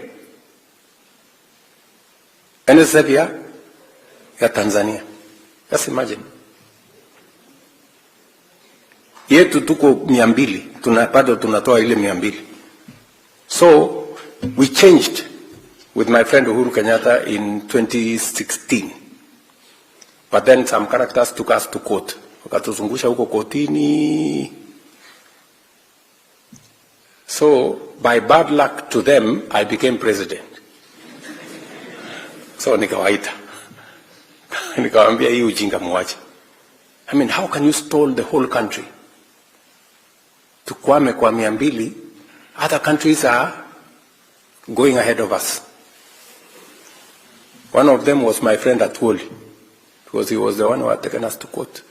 NSF ya Tanzania. Just imagine. Yetu tuko 200, bado tunatoa ile 200. So, we changed with my friend Uhuru Kenyatta in 2016. But then some characters took us to court. Wakatuzungusha huko kotini. So, by bad luck to them, I became president. So, nikawaita. Nikawambia hii ujinga muache. I mean, how can you stall the whole country? Tukwame kwa 200, other countries are going ahead of us. One of them was my friend Atwoli, because he was the one who had taken us to court.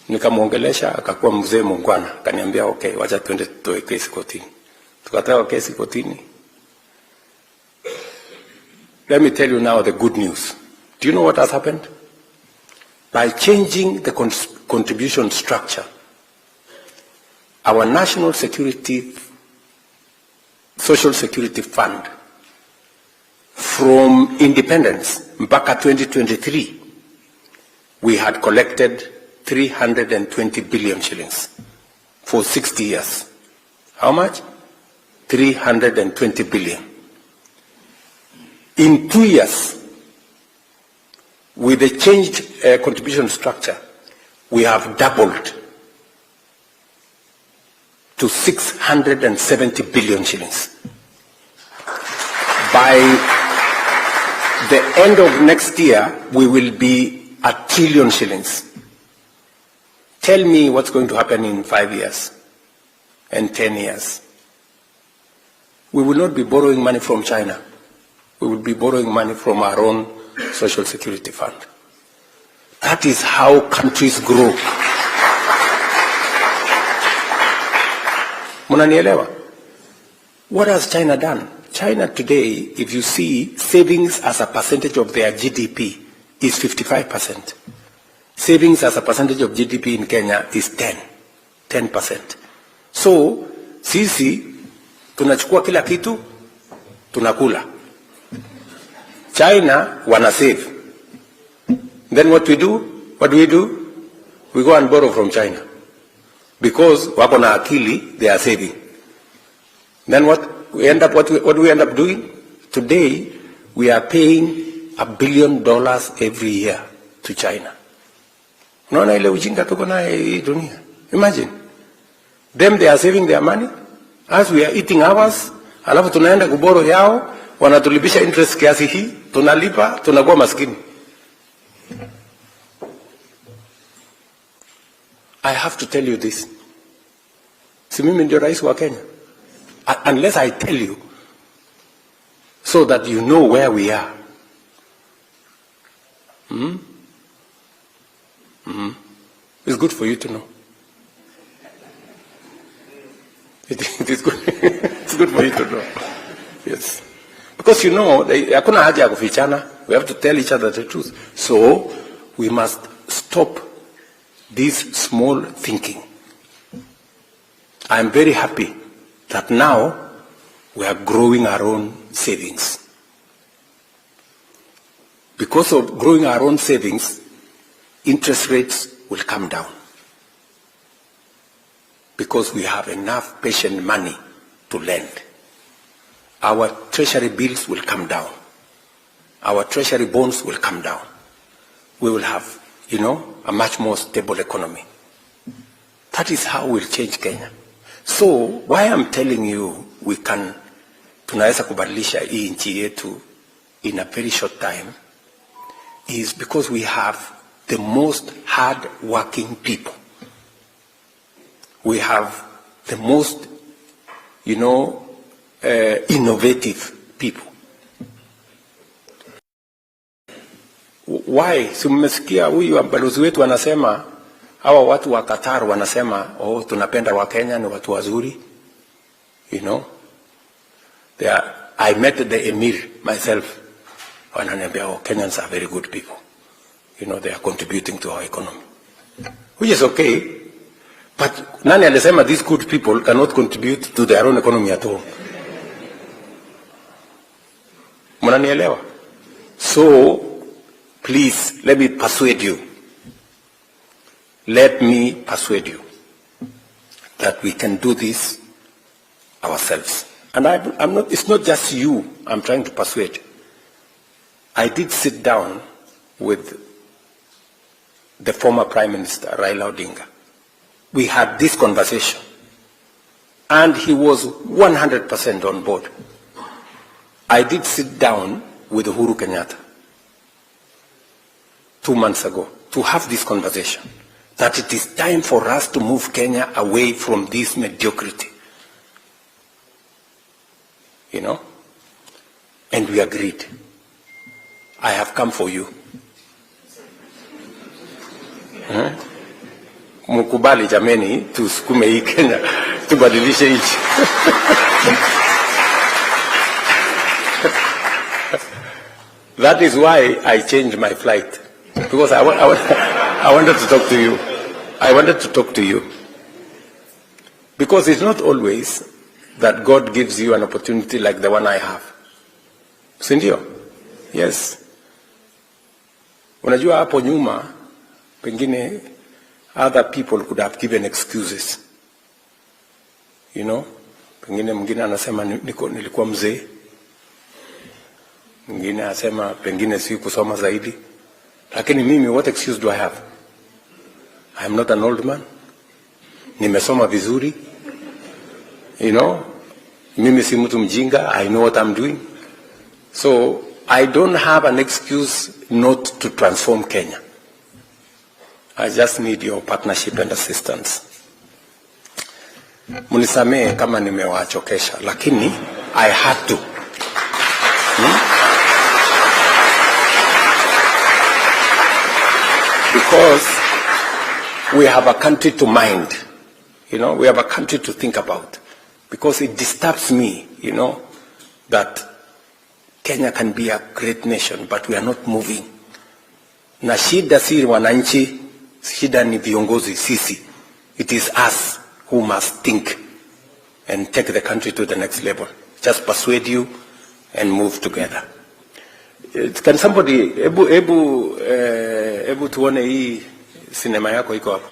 Nikamwongelesha, akakuwa mzee mungwana, kaniambia okay, wacha tuende tutoe kesi kotini. Tukatoa kesi kotini. Let me tell you now the good news. Do you know what has happened? By changing the contribution structure, our national social security fund from independence mpaka 2023, we had collected 320 billion shillings for 60 years. How much? 320 billion. In 2 years, with the changed contribution structure, we have doubled to 670 billion shillings. By the end of next year, we will be 1 trillion shillings. Tell me what's going to happen in 5 years and 10 years. We will not be borrowing money from China. We will be borrowing money from our own social security fund. That is how countries grow. Munanielewa? What has China done? China today, if you see, savings as a percentage of their GDP is 55%. Savings as a percentage of GDP in Kenya is 10%. So, sisi, tunachukua kila kitu, tunakula. China, wana save. Then what do? We go and borrow from China. Because wako na akili, they are saving. Then what do we end up doing? Today, we are paying $1 billion every year to China. Unaona ile ujinga tuko na hii dunia. Imagine. Them, they are saving their money. As we are eating ours, alafu tunaenda kuboro yao, wanatulipisha interest kiasi hii, tunalipa, tunakuwa maskini. I have to tell you this. Si mimi ndio rais wa Kenya? Unless I tell you, so that you know where we are. It's good for you to know. It is good. It's good for you to know. Yes. Because you know, hakuna haja ya kufichana. We have to tell each other the truth. So, we must stop this small thinking. I am very happy that now we are growing our own savings. Because of growing our own savings, interest rates will come down. Because we have enough patient money to lend. Our treasury bills will come down. Our treasury bonds will come down. We will have, a much more stable economy. That is how we'll change Kenya. So, why I'm telling you tunaweza kubadilisha hii nchi yetu in a very short time is because we have the most hard-working people. We have the most, innovative people. Why? Si mmesikia huyu balozi wetu anasema, hawa watu wa Qatar wanasema, tunapenda wa Kenya ni watu wazuri. I met the emir myself. Wananiambia, Kenyans are very good people. They are contributing to our economy. Which is okay. But nani alisema these good people cannot contribute to their own economy at all? Mnanielewa? So, please, let me persuade you. Let me persuade you that we can do this ourselves. And it's not just you I'm trying to persuade. I did sit down with the former Prime Minister, Raila Odinga. We had this conversation. And he was 100% on board. I did sit down with Uhuru Kenyatta 2 months ago to have this conversation. That it is time for us to move Kenya away from this mediocrity. And we agreed. I have come for you. Mukubali jameni, tusukume hii Kenya, tubadilishe nchi. That is why I changed my flight. Because I wanted to talk to you. I wanted to talk to you. Because it's not always that God gives you an opportunity like the one I have. Sindio? Yes. Unajua hapo nyuma, pengine other people could have given excuses. Pengine mwingine anasema nilikuwa mzee. Mwingine anasema pengine si kusoma zaidi. Lakini mimi, what excuse do I have? I am not an old man. Nimesoma vizuri. Mimi si mtu mjinga. I know what I'm doing. So, I don't have an excuse not to transform Kenya. I just need your partnership and assistance. Munisamee kama nimewachokesha, lakini I had to. Because we have a country to mind. We have a country to think about. Because it disturbs me, that Kenya can be a great nation, but we are not moving. Na shida si wananchi, shida ni viongozi sisi. It is us who must think and take the country to the next level. Just persuade you and move together. Can somebody, ebu tuone hii sinema yako iko hapo.